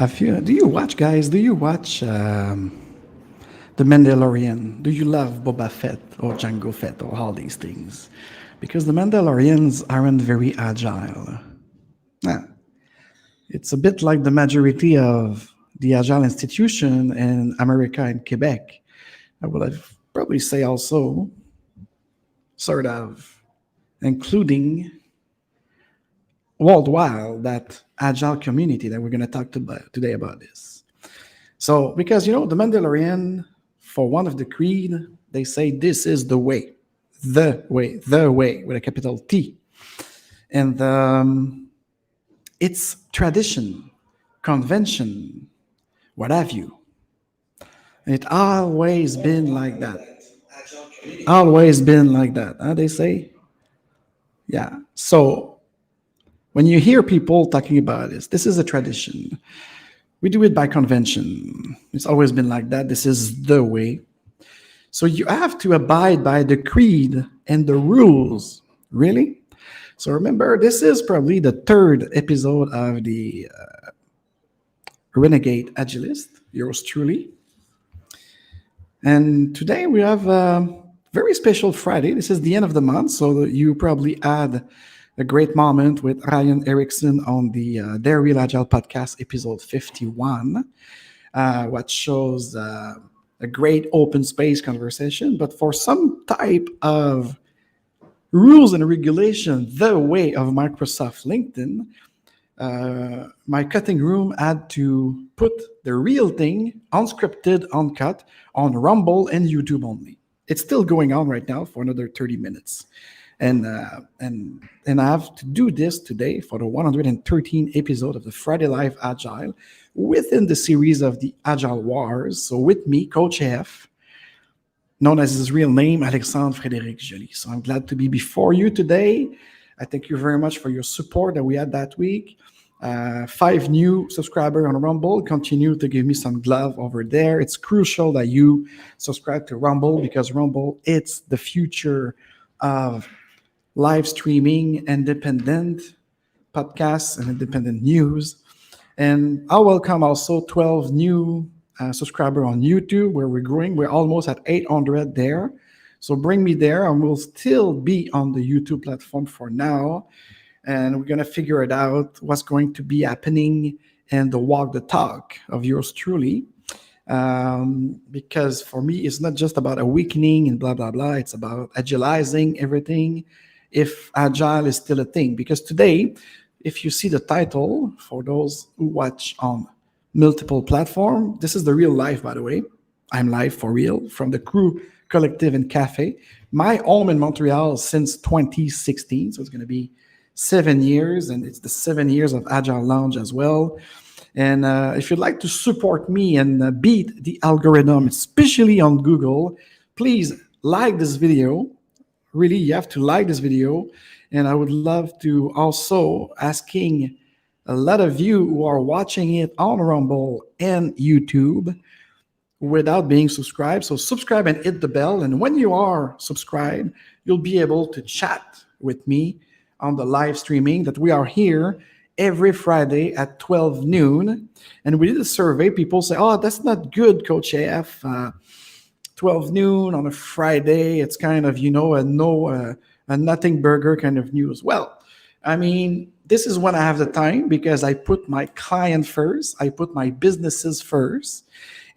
Do you watch, guys? Do you watch The Mandalorian? Do you love Boba Fett or Jango Fett or all these things? Because the Mandalorians aren't very agile. Nah, it's a bit like the majority of the Agile institution in America and Québec. I would have probably say also, sort of, including worldwide that Agile community that we're going to talk about today about this. So, because the Mandalorian, for one of the creed, they say this is the way with a capital T, and it's tradition, convention, what have you. It always been like that. Always been like that. Huh, they say, yeah. So when you hear people talking about this is a tradition. We do it by convention. It's always been like that. This is the way. So you have to abide by the creed and the rules. Really? So remember, this is probably the third episode of the Renegade Agilist, yours truly. And today we have a very special Friday. This is the end of the month, so you probably had a great moment with Ryan Erickson on the Their Real Agile podcast, episode 51, what shows a great open space conversation. But for some type of rules and regulation, the way of Microsoft LinkedIn, my cutting room had to put the real thing, unscripted, uncut, on Rumble and YouTube only. It's still going on right now for another 30 minutes. And I have to do this today for the 113th episode of the Friday Live Agile within the series of the Agile Wars. So with me, Coach AF, known as his real name, Alexandre Frédéric Joly. So I'm glad to be before you today. I thank you very much for your support that we had that week. 5 new subscribers on Rumble. Continue to give me some love over there. It's crucial that you subscribe to Rumble because Rumble, it's the future of live streaming, independent podcasts, and independent news. And I welcome also 12 new subscribers on YouTube where we're growing. We're almost at 800 there. So bring me there, and we'll still be on the YouTube platform for now. And we're going to figure it out what's going to be happening and the walk the talk of yours truly. Because for me, it's not just about awakening and blah, blah, blah. It's about agilizing everything if Agile is still a thing. Because today, if you see the title, for those who watch on multiple platforms, this is the real life, by the way. I'm live for real from the Crew Collective and Cafe. My home in Montreal since 2016. So it's going to be 7 years, and it's the 7 years of Agile Lounge as well. And if you'd like to support me and beat the algorithm, especially on Google, please like this video. Really, you have to like this video. And I would love to also asking a lot of you who are watching it on Rumble and YouTube without being subscribed. So subscribe and hit the bell. And when you are subscribed, you'll be able to chat with me on the live streaming that we are here every Friday at 12 noon. And we did a survey. People say, oh, that's not good, Coach AF. 12 noon on a Friday, it's kind of, a nothing burger kind of news. Well, I mean, this is when I have the time because I put my client first. I put my businesses first.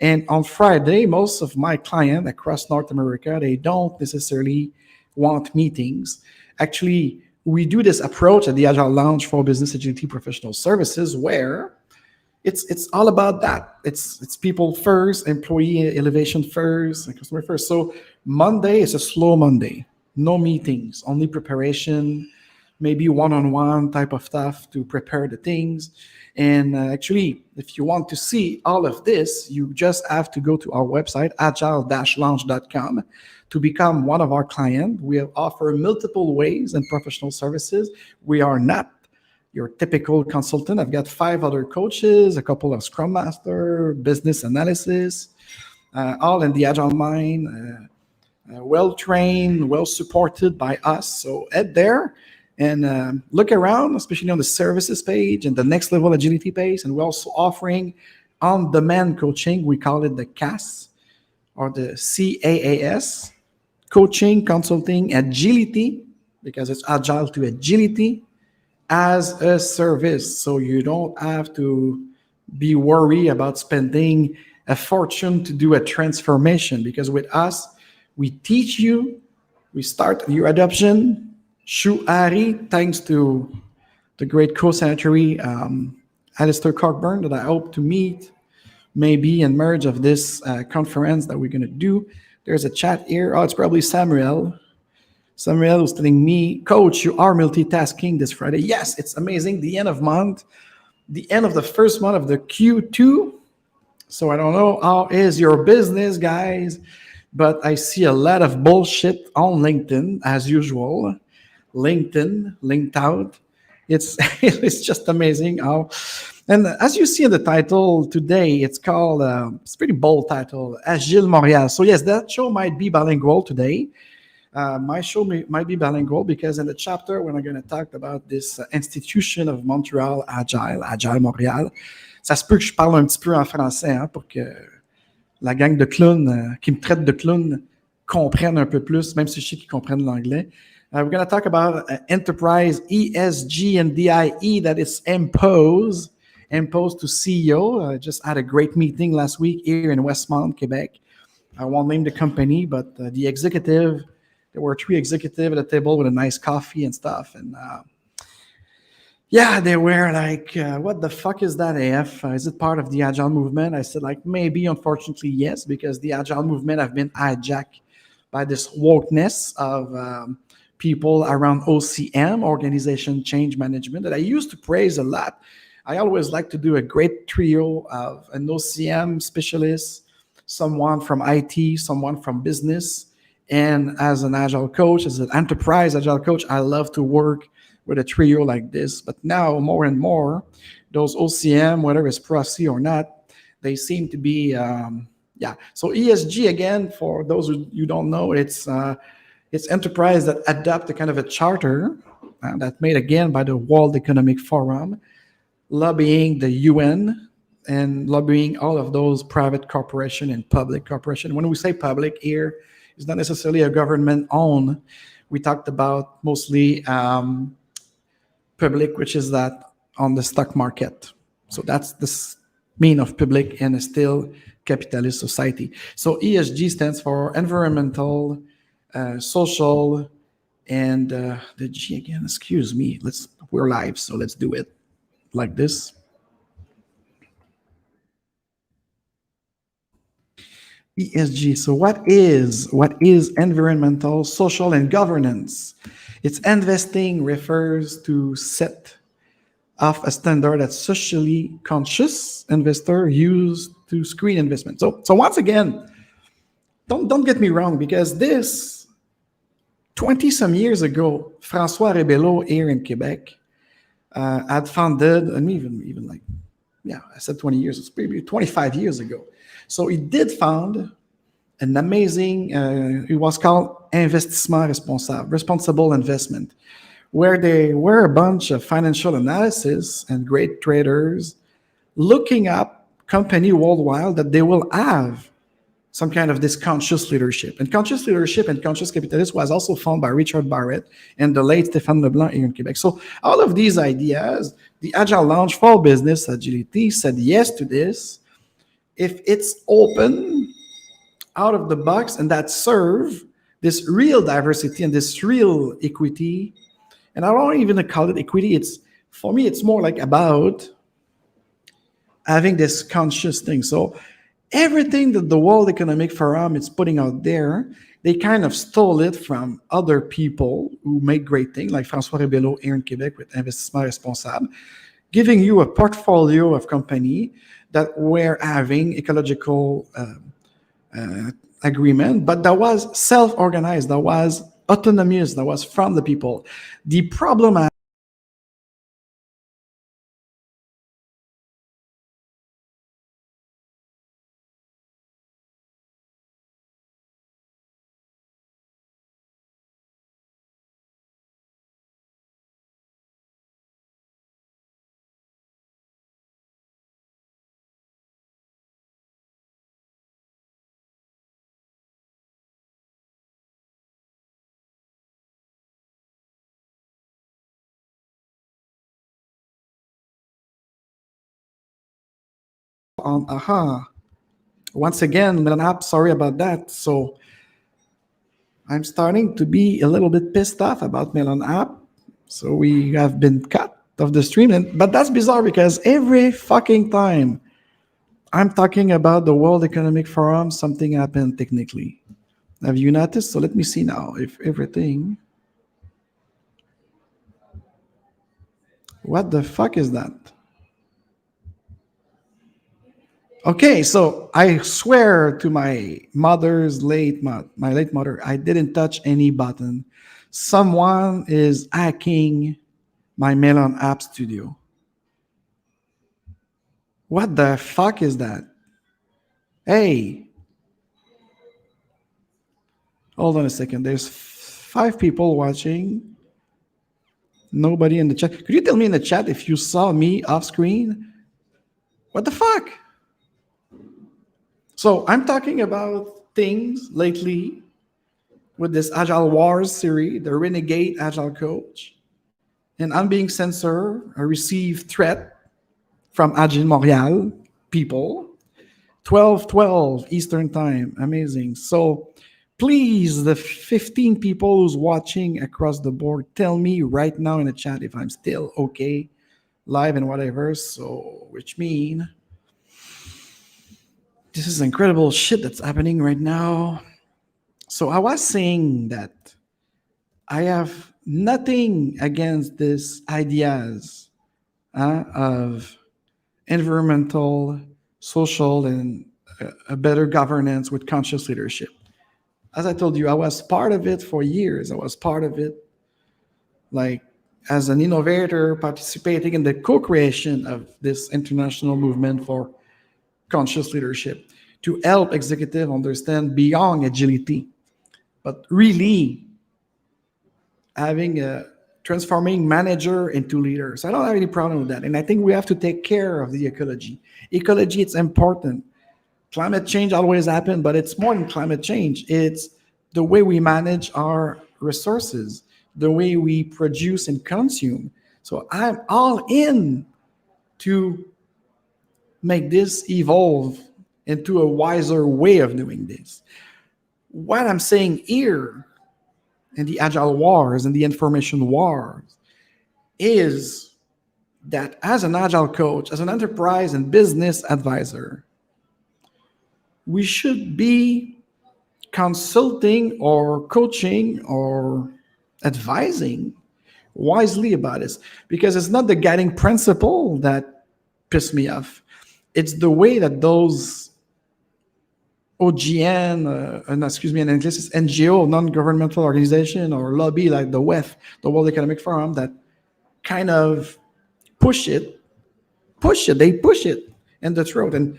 And on Friday, most of my clients across North America, they don't necessarily want meetings. Actually, we do this approach at the Agile Lounge for Business Agility Professional Services where it's all about that. It's people first, employee elevation first, and customer first. So Monday is a slow Monday. No meetings, only preparation, maybe one-on-one type of stuff to prepare the things. And actually, if you want to see all of this, you just have to go to our website, agile-lounge.com, to become one of our clients. We offer multiple ways and professional services. We are not your typical consultant. I've got 5 other coaches, a couple of Scrum Master, business analysis, all in the Agile mind, well-trained, well-supported by us. So head there And look around, especially on the services page and the next level agility page. And we're also offering on-demand coaching. We call it the CAS or the CAAS, coaching, consulting, agility, because it's agile to agility as a service. So you don't have to be worried about spending a fortune to do a transformation, because with us, we teach you, we start your adoption. Shu Ari, thanks to the great co-sanitary Alistair Cockburn, that I hope to meet maybe and merge of this conference that we're going to do. There's a chat here. Oh, it's probably Samuel. Samuel was telling me, Coach, you are multitasking this Friday. Yes, it's amazing. The end of month, the end of the first month of the Q2. So I don't know how is your business, guys, but I see a lot of bullshit on LinkedIn as usual. LinkedIn, linked out. It's it's just amazing how. And as you see in the title today, it's called it's a pretty bold title, Agile Montréal. So yes, that show might be bilingual today. My show might be bilingual because in the chapter when I'm going to talk about this institution of Montreal Agile Montréal, ça se peut que je parle un petit peu en français hein, pour que la gang de clowns qui me traitent de clown comprennent un peu plus, même si je sais qu'ils comprennent l'anglais. We're going to talk about enterprise ESG and DIE that is imposed to CEO. I just had a great meeting last week here in Westmount, Quebec. I won't name the company, but the executive, there were 3 executives at a table with a nice coffee and stuff. And yeah, they were like, what the fuck is that AF? Is it part of the Agile movement? I said, like, maybe, unfortunately, yes, because the Agile movement have been hijacked by this wokeness of people around OCM, Organization Change Management, that I used to praise a lot. I always like to do a great trio of an OCM specialist, someone from IT, someone from business, and as an Agile coach, as an enterprise Agile coach, I love to work with a trio like this. But now, more and more, those OCM, whether it's Pro-C or not, they seem to be, yeah. So ESG, again, for those who you don't know, it's enterprise that adopt a kind of a charter that made, again, by the World Economic Forum, lobbying the UN and lobbying all of those private corporation and public corporation. When we say public here, it's not necessarily a government owned. We talked about mostly public, which is that on the stock market. So that's the mean of public in a still capitalist society. So ESG stands for environmental, social, and the G again, excuse me. We're live, so let's do it like this. ESG. So what is environmental, social, and governance? Its investing refers to set of a standard that socially conscious investor use to screen investment. So once again, don't get me wrong, because this 20 some years ago, François Rebello here in Quebec had founded, and even like, yeah, I said 20 years, it's maybe 25 years ago. So he did found an amazing, it was called Investissement Responsable, responsible investment, where they were a bunch of financial analysis and great traders looking up company worldwide that they will have some kind of this conscious leadership. And conscious leadership and conscious capitalism was also found by Richard Barrett and the late Stéphane Leblanc here in Quebec. So all of these ideas, the Agile Lounge for Business Agility said yes to this if it's open, out of the box, and that serve this real diversity and this real equity. And I don't even call it equity. It's, for me, it's more like about having this conscious thing. So everything that the World Economic Forum is putting out there, they kind of stole it from other people who make great things, like François Rebello here in Quebec with Investissement Responsable, giving you a portfolio of company that were having ecological agreement, but that was self-organized, that was autonomous, that was from the people. The problem on AHA. Once again, Melon App, sorry about that. So I'm starting to be a little bit pissed off about Melon App. So we have been cut of the stream. But that's bizarre because every fucking time I'm talking about the World Economic Forum, something happened technically. Have you noticed? So let me see now if everything... What the fuck is that? Okay, so I swear to my late mother, I didn't touch any button. Someone is hacking my Melon App Studio. What the fuck is that? Hey, hold on a second. There's 5 people watching. Nobody in the chat. Could you tell me in the chat if you saw me off screen? What the fuck? So I'm talking about things lately with this Agile Wars series, the Renegade Agile Coach. And I'm being censored. I received threat from Agile Montréal people. 12:12 Eastern Time. Amazing. So please, the 15 people who's watching across the board, tell me right now in the chat if I'm still okay, live and whatever. So, which mean this is incredible shit that's happening right now. So I was saying that I have nothing against these ideas of environmental, social, and a better governance with conscious leadership. As I told you, I was part of it for years. I was part of it like as an innovator, participating in the co-creation of this international movement for conscious leadership to help executives understand beyond agility, but really having a transforming manager into leaders. I don't have any problem with that. And I think we have to take care of the ecology. Ecology, it's important. Climate change always happens, but it's more than climate change. It's the way we manage our resources, the way we produce and consume. So I'm all in to make this evolve into a wiser way of doing this. What I'm saying here in the Agile Wars and the Information Wars is that as an Agile coach, as an enterprise and business advisor, we should be consulting or coaching or advising wisely about this, because it's not the guiding principle that pissed me off. It's the way that those OGN, in English, it's NGO, non-governmental organization, or lobby like the WEF, the World Economic Forum, that kind of push it, they push it in the throat. And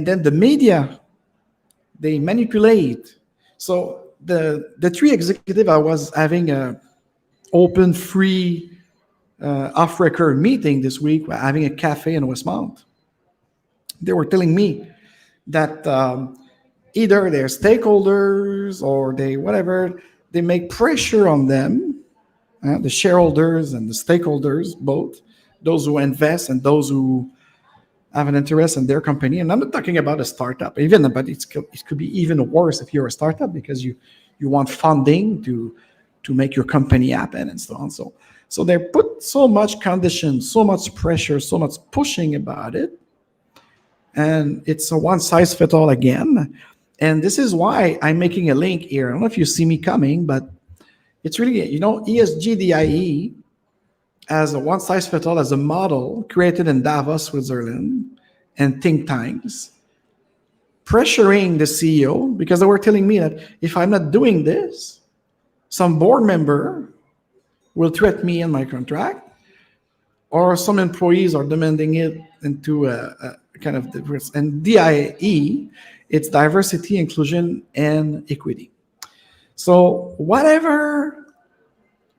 then the media, they manipulate. So the 3 executives, I was having a open, free, off-record meeting this week, having a cafe in Westmount. They were telling me that either their stakeholders or they make pressure on them, the shareholders and the stakeholders, both, those who invest and those who have an interest in their company. And I'm not talking about a startup, but it could be even worse if you're a startup, because you want funding to make your company happen and so on. So they put so much condition, so much pressure, so much pushing about it. And it's a one-size-fits-all again. And this is why I'm making a link here. I don't know if you see me coming, but it's really, ESG DIE as a one-size-fits-all, as a model created in Davos, Switzerland, and think tanks, pressuring the CEO, because they were telling me that if I'm not doing this, some board member will threaten me in my contract, or some employees are demanding it into a kind of diverse. And DIE, it's diversity, inclusion, and equity. So whatever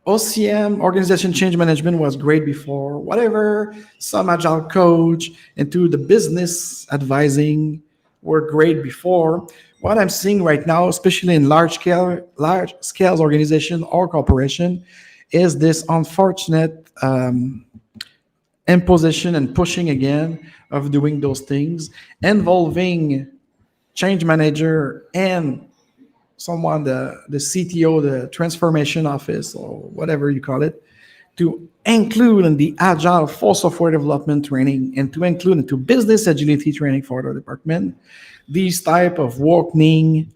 OCM, organization change management, was great before, whatever some Agile coach into the business advising were great before, what I'm seeing right now, especially in large scale organization or corporation, is this unfortunate imposition and pushing again of doing those things, involving change manager and someone, the CTO, the transformation office, or whatever you call it, to include in the Agile for software development training and to include into business agility training for the department, these type of working.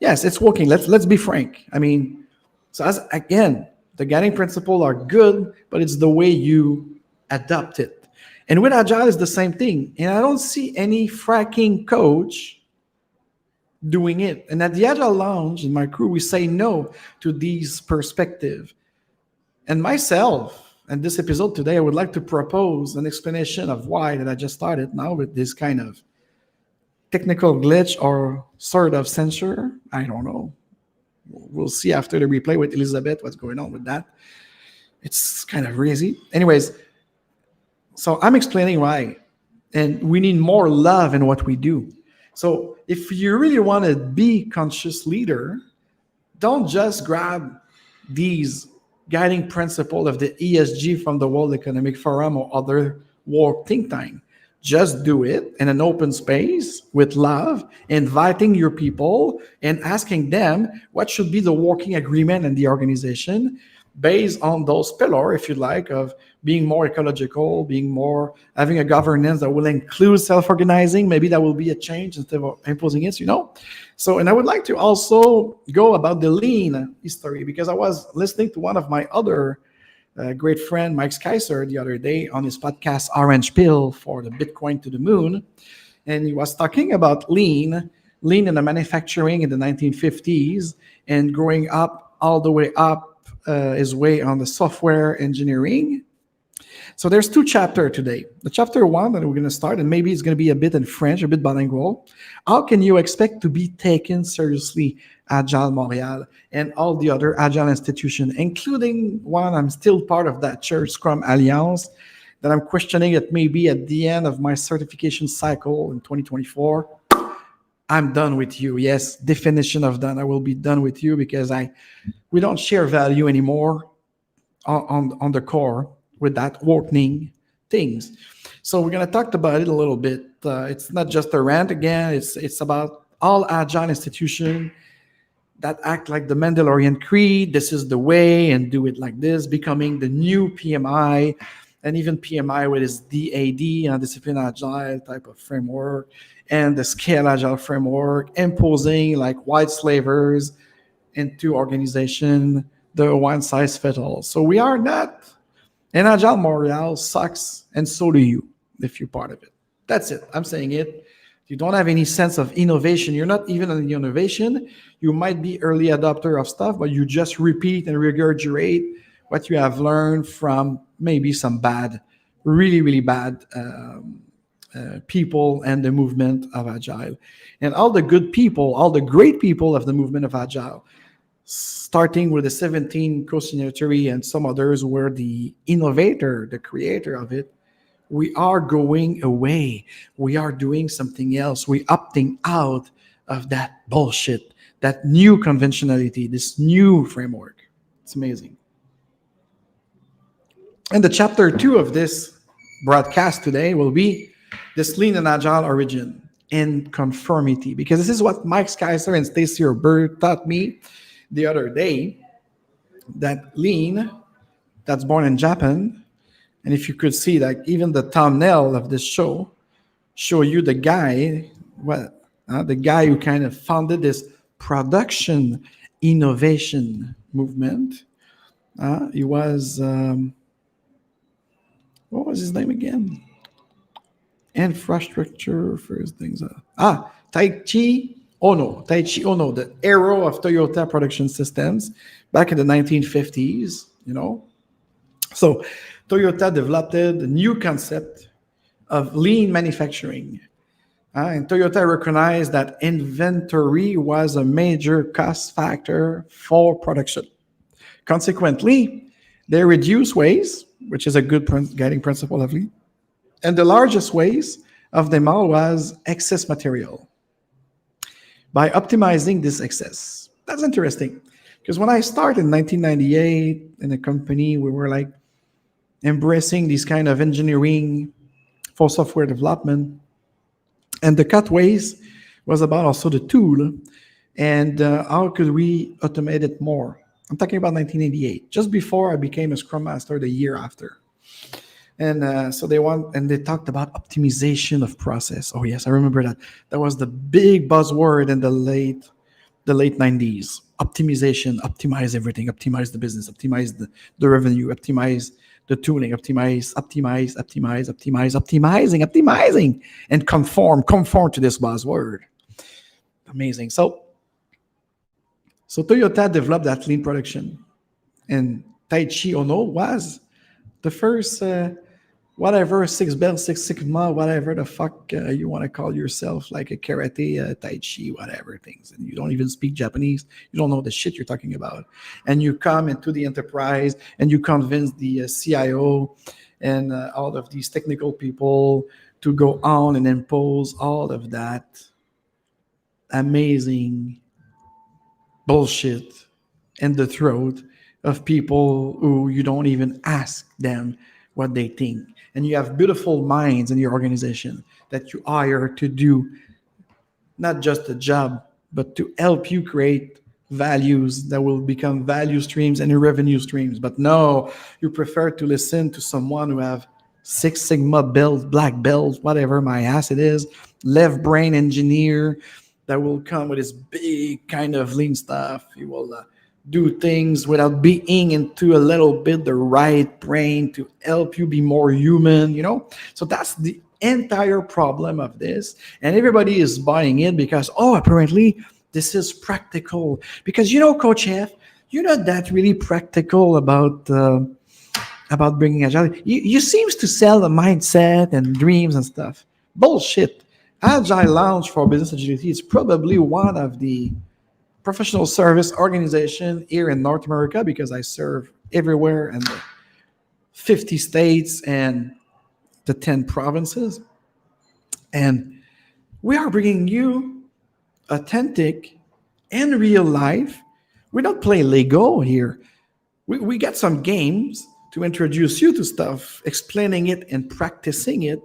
Yes, it's working. Let's be frank. I mean, so as again, the guiding principles are good, but it's the way you adopt it. And with Agile, it's the same thing. And I don't see any fracking coach doing it. And at the Agile Lounge in my crew, we say no to these perspectives. And myself, and this episode today, I would like to propose an explanation of why that I just started now with this kind of technical glitch or sort of censure. I don't know. We'll see after the replay with Elizabeth what's going on with that. It's kind of crazy. Anyways, so I'm explaining why. And we need more love in what we do. So if you really want to be conscious leader, don't just grab these guiding principles of the ESG from the World Economic Forum or other world think tank. Just do it in an open space with love, inviting your people and asking them what should be the working agreement in the organization based on those pillars, if you like, of being more ecological, being more, having a governance that will include self-organizing. Maybe that will be a change instead of imposing it, So, and I would like to also go about the lean history, because I was listening to one of my other great friend, Mike Kaiser, the other day on his podcast, Orange Pill for the Bitcoin to the Moon. And he was talking about lean in the manufacturing in the 1950s and growing up all the way up his way on the software engineering. So there's 2 chapters today. The chapter 1 that we're going to start, and maybe it's going to be a bit in French, a bit bilingual. How can you expect to be taken seriously, Agile Montréal and all the other Agile institutions, including one I'm still part of that church, SCRUM Alliance, that I'm questioning it maybe at the end of my certification cycle in 2024. I'm done with you. Yes, definition of done. I will be done with you because we don't share value anymore on the core with that working things. So we're going to talk about it a little bit. It's not just a rant again. It's about all Agile institutions that act like the Mandalorian creed. This is the way, and do it like this, becoming the new PMI, and even PMI with its DAD, Discipline Agile type of framework, and the Scale Agile framework, imposing like white slavers into organization, the one size fits all. So we are not. And Agile Montréal sucks, and so do you, if you're part of it. That's it. I'm saying it. You don't have any sense of innovation. You're not even in the innovation. You might be early adopter of stuff, but you just repeat and regurgitate what you have learned from maybe some bad, really, really bad people and the movement of Agile. And all the good people, all the great people of the movement of Agile, starting with the 17 co-signatory and some others were the innovator, the creator of it, we are going away. We are doing something else. We're opting out of that bullshit, that new conventionality, this new framework. It's amazing. And the chapter 2 of this broadcast today will be this lean and agile origin in conformity, because this is what Mike Kaiser and Stacy Bird taught me the other day, that lean that's born in Japan. And if you could see, like, even the thumbnail of this show you the guy, the guy who kind of founded this production innovation movement. He was, what was his name again? Infrastructure first things. Taiichi Ono, the hero of Toyota production systems back in the 1950s, So Toyota developed a new concept of lean manufacturing. And Toyota recognized that inventory was a major cost factor for production. Consequently, they reduced waste, which is a good guiding principle of lean. And the largest waste of them all was excess material. By optimizing this excess. That's interesting. Because when I started in 1998 in a company, we were like embracing these kind of engineering for software development. And the cutways was about also the tool and how could we automate it more. I'm talking about 1988, just before I became a Scrum Master the year after. And so they talked about optimization of process. Oh yes, I remember that. That was the big buzzword in the late 90s. Optimization, optimize everything, optimize the business, optimize the revenue, optimize the tooling, optimizing, and conform to this buzzword. Amazing. So Toyota developed that lean production, and Taichi Ono was the first whatever, Six Belt, Six Sigma, whatever the fuck you want to call yourself, like a karate, Tai Chi, whatever things. And you don't even speak Japanese. You don't know the shit you're talking about. And you come into the enterprise and you convince the CIO and all of these technical people to go on and impose all of that amazing bullshit in the throat of people who you don't even ask them what they think. And you have beautiful minds in your organization that you hire to do not just a job, but to help you create values that will become value streams and revenue streams. But no, you prefer to listen to someone who have Six Sigma belt, black belt, whatever my ass it is, left brain engineer that will come with his big kind of lean stuff. He will do things without being into a little bit the right brain to help you be more human, you know? So that's the entire problem of this. And everybody is buying it because, oh, apparently this is practical. Because, you know, Coach F, you're not that really practical about bringing Agile. You seems to sell the mindset and dreams and stuff. Bullshit. Agile Lounge for Business Agility is probably one of the professional service organization here in North America, because I serve everywhere in the 50 states and the 10 provinces. And we are bringing you authentic and real life. We don't play Lego here. We got some games to introduce you to stuff, explaining it and practicing it.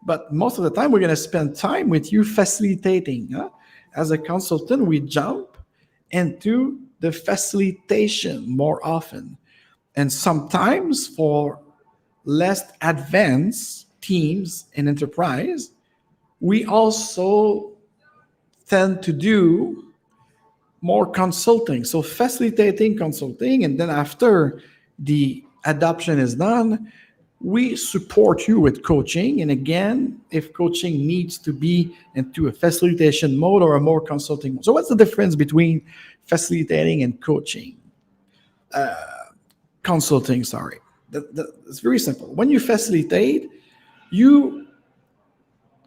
But most of the time, we're going to spend time with you facilitating. Huh? As a consultant, we jump into the facilitation more often. And sometimes for less advanced teams in enterprise, we also tend to do more consulting. So facilitating consulting, and then after the adoption is done, we support you with coaching. And again, if coaching needs to be into a facilitation mode or a more consulting mode. So what's the difference between facilitating and coaching? Consulting, sorry. It's very simple. When you facilitate, you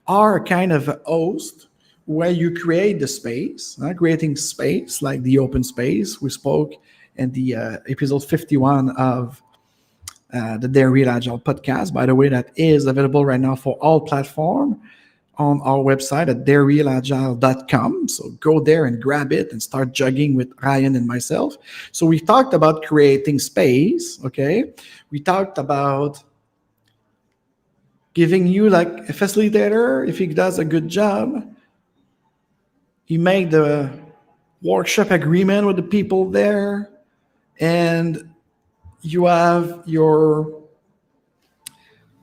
are kind of a host where you create the space, creating space like the open space. We spoke in the episode 51 of the Dare Real Agile podcast, by the way, that is available right now for all platforms on our website at darerealagile.com. So go there and grab it and start jogging with Ryan and myself. So we talked about creating space, okay? We talked about giving you like a facilitator, if he does a good job, he made the workshop agreement with the people there, and you have your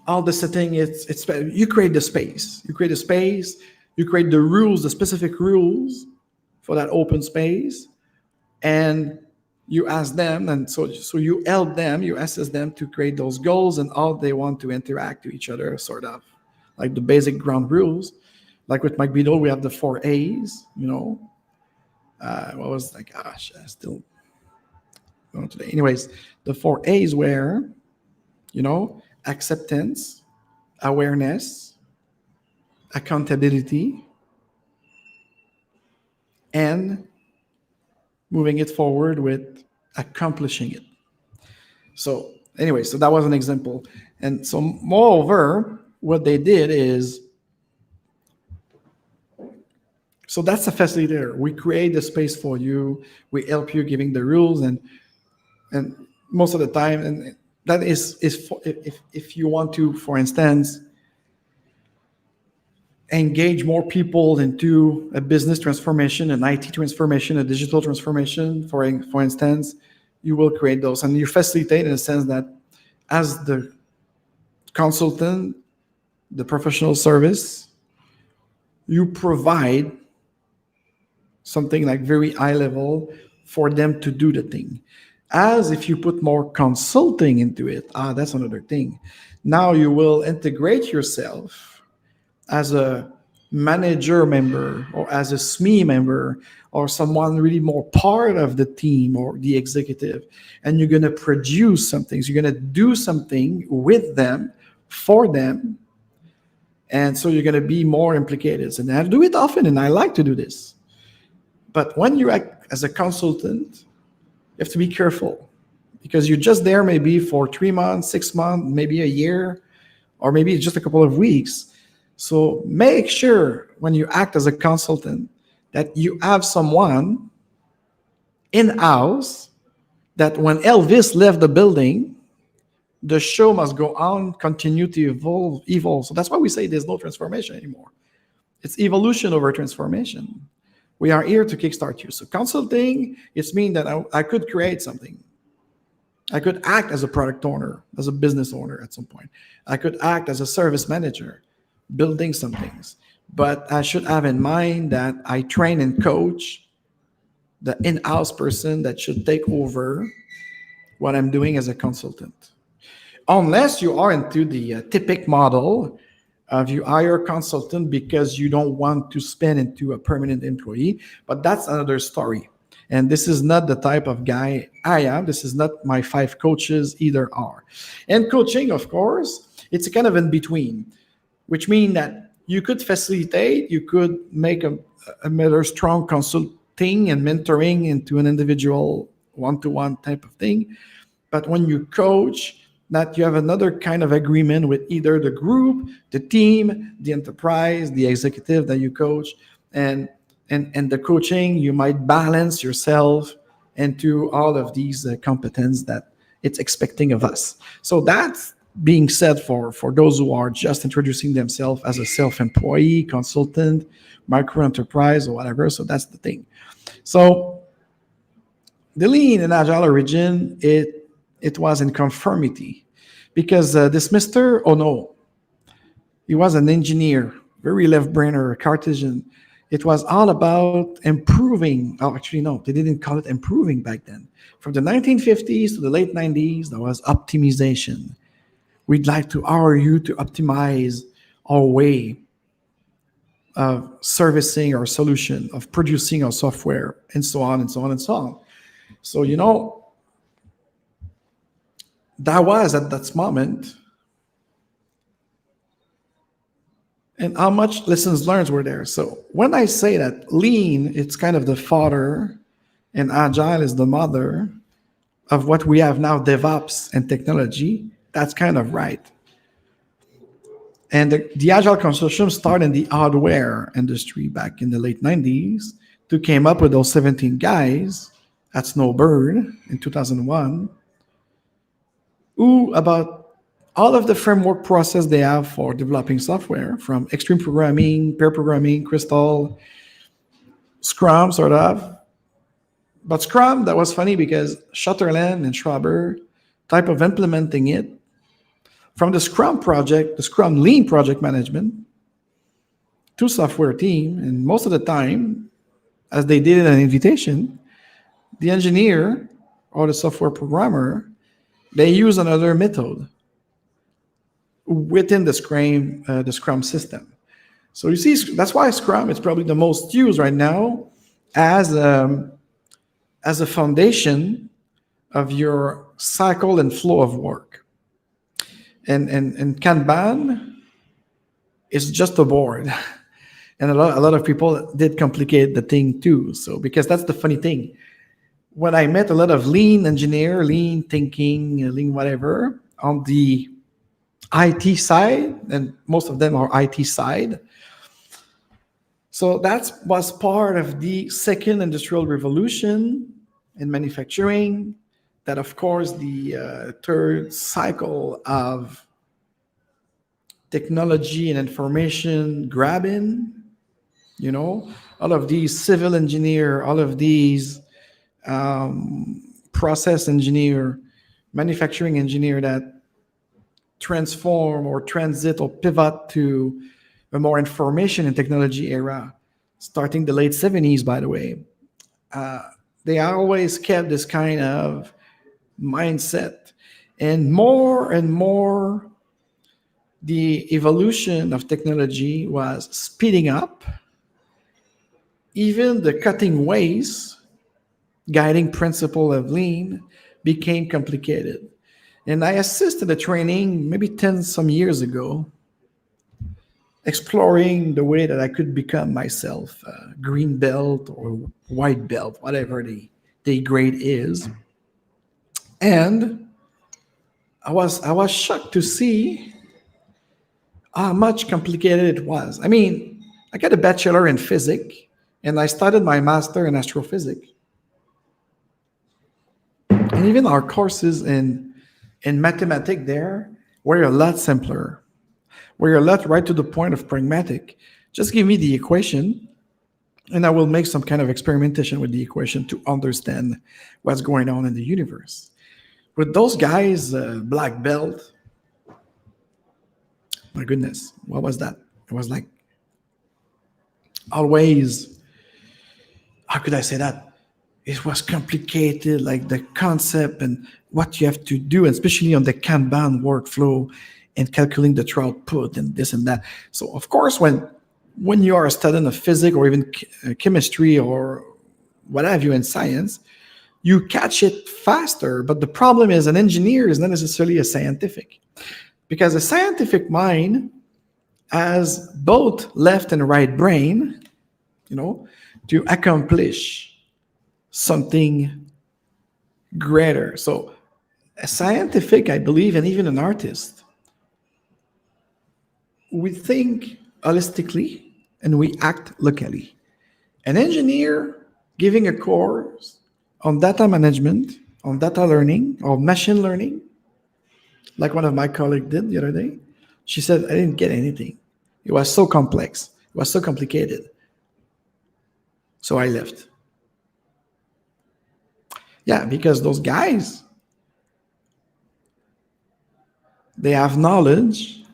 all the setting. It's you create the space. You create a space. You create the rules, the specific rules for that open space, and you ask them, and so you help them. You assist them to create those goals and how they want to interact with each other, sort of like the basic ground rules. Like with Mike Beadle, we have the 4 A's. You know, what was like? Gosh, I still don't know today. Anyways, the 4 A's were, you know, acceptance, awareness, accountability, and moving it forward with accomplishing it. So anyway, so that was an example. And so moreover, what they did is, so that's a facilitator. We create the space for you. We help you giving the rules, and most of the time, and That is for, if you want to, for instance, engage more people into a business transformation, an IT transformation, a digital transformation, for instance, you will create those. And you facilitate in a sense that as the consultant, the professional service, you provide something like very high level for them to do the thing. As if you put more consulting into it, that's another thing. Now you will integrate yourself as a manager member or as a SME member or someone really more part of the team or the executive, and you're going to produce something. So you're going to do something with them, for them, and so you're going to be more implicated. And I do it often, and I like to do this. But when you act as a consultant, you have to be careful because you're just there maybe for 3 months, 6 months, maybe a year, or maybe just a couple of weeks. So make sure when you act as a consultant that you have someone in-house that when Elvis left the building, the show must go on, continue to evolve. So that's why we say there's no transformation anymore. It's evolution over transformation. We are here to kickstart you. So consulting, it's mean that I could create something. I could act as a product owner, as a business owner at some point. I could act as a service manager, building some things. But I should have in mind that I train and coach the in-house person that should take over what I'm doing as a consultant. Unless you are into the typical model of you hire a consultant because you don't want to spend into a permanent employee, but that's another story. And this is not the type of guy I am. This is not my 5 coaches either are. And coaching, of course, it's a kind of in between, which means that you could facilitate, you could make a better strong consulting and mentoring into an individual one-to-one type of thing. But when you coach, that you have another kind of agreement with either the group, the team, the enterprise, the executive that you coach, and the coaching, you might balance yourself into all of these competence that it's expecting of us. So that's being said for those who are just introducing themselves as a self-employee, consultant, micro-enterprise, or whatever. So that's the thing. So the Lean and Agile Origin, it was in conformity because this Mr. Ono, he was an engineer, very left-brainer, Cartesian. It was all about improving. Oh, actually, no, they didn't call it improving back then. From the 1950s to the late 90s, there was optimization. We'd like to hire you to optimize our way of servicing our solution, of producing our software, and so on and so on and so on. So, that was at that moment, and how much lessons learned were there. So when I say that Lean, it's kind of the father, and Agile is the mother of what we have now, DevOps and technology, that's kind of right. And the Agile consortium started in the hardware industry back in the late 90s to came up with those 17 guys at Snowbird in 2001, who about all of the framework process they have for developing software, from extreme programming, pair programming, Crystal, SCRUM, sort of. But SCRUM, that was funny because Shutterland and Schreiber type of implementing it from the SCRUM project, the SCRUM Lean project management, to software team. And most of the time, as they did an invitation, the engineer or the software programmer, they use another method within the Scrum system. So you see, that's why Scrum is probably the most used right now as a foundation of your cycle and flow of work. And Kanban is just a board. And a lot of people did complicate the thing too. So because that's the funny thing. When I met a lot of lean engineer, lean thinking, lean whatever, on the IT side, and most of them are IT side. So that was part of the second industrial revolution in manufacturing. that, of course, the third cycle of technology and information grabbing, all of these civil engineer, all of these process engineer, manufacturing engineer that transform or transit or pivot to a more information and technology era, starting the late 70s, by the way. They always kept this kind of mindset. And more, the evolution of technology was speeding up. Even the cutting ways, guiding principle of lean, became complicated. And I assisted a training maybe 10 some years ago, exploring the way that I could become myself, green belt or white belt, whatever the grade is. And I was shocked to see how much complicated it was. I mean, I got a bachelor in physics, and I started my master in astrophysics. And even our courses in mathematics there were a lot simpler. We're a lot right to the point of pragmatic. Just give me the equation, and I will make some kind of experimentation with the equation to understand what's going on in the universe. With those guys, black belt, my goodness, what was that? It was like always, how could I say that? It was complicated, like the concept and what you have to do, especially on the Kanban workflow and calculating the output and this and that. So, of course, when you are a student of physics or even chemistry or what have you in science, you catch it faster. But the problem is an engineer is not necessarily a scientific, because a scientific mind has both left and right brain, to accomplish something greater. So a scientific, I believe, and even an artist, we think holistically and we act locally. An engineer giving a course on data management, on data learning, or machine learning, like one of my colleagues did the other day, she said, I didn't get anything. It was so complex. It was so complicated. So I left. Yeah, because those guys, they have knowledge,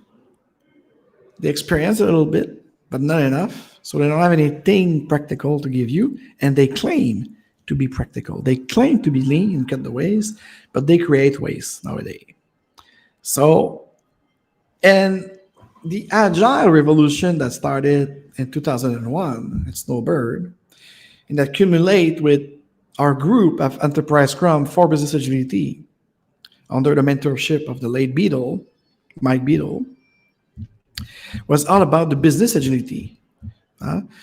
they experience a little bit, but not enough. So they don't have anything practical to give you, and they claim to be practical. They claim to be lean and cut the waste, but they create waste nowadays. So, and the Agile revolution that started in 2001 at Snowbird, and that accumulate with our group of Enterprise SCRUM for Business Agility under the mentorship of the late Mike Beadle, was all about the business agility,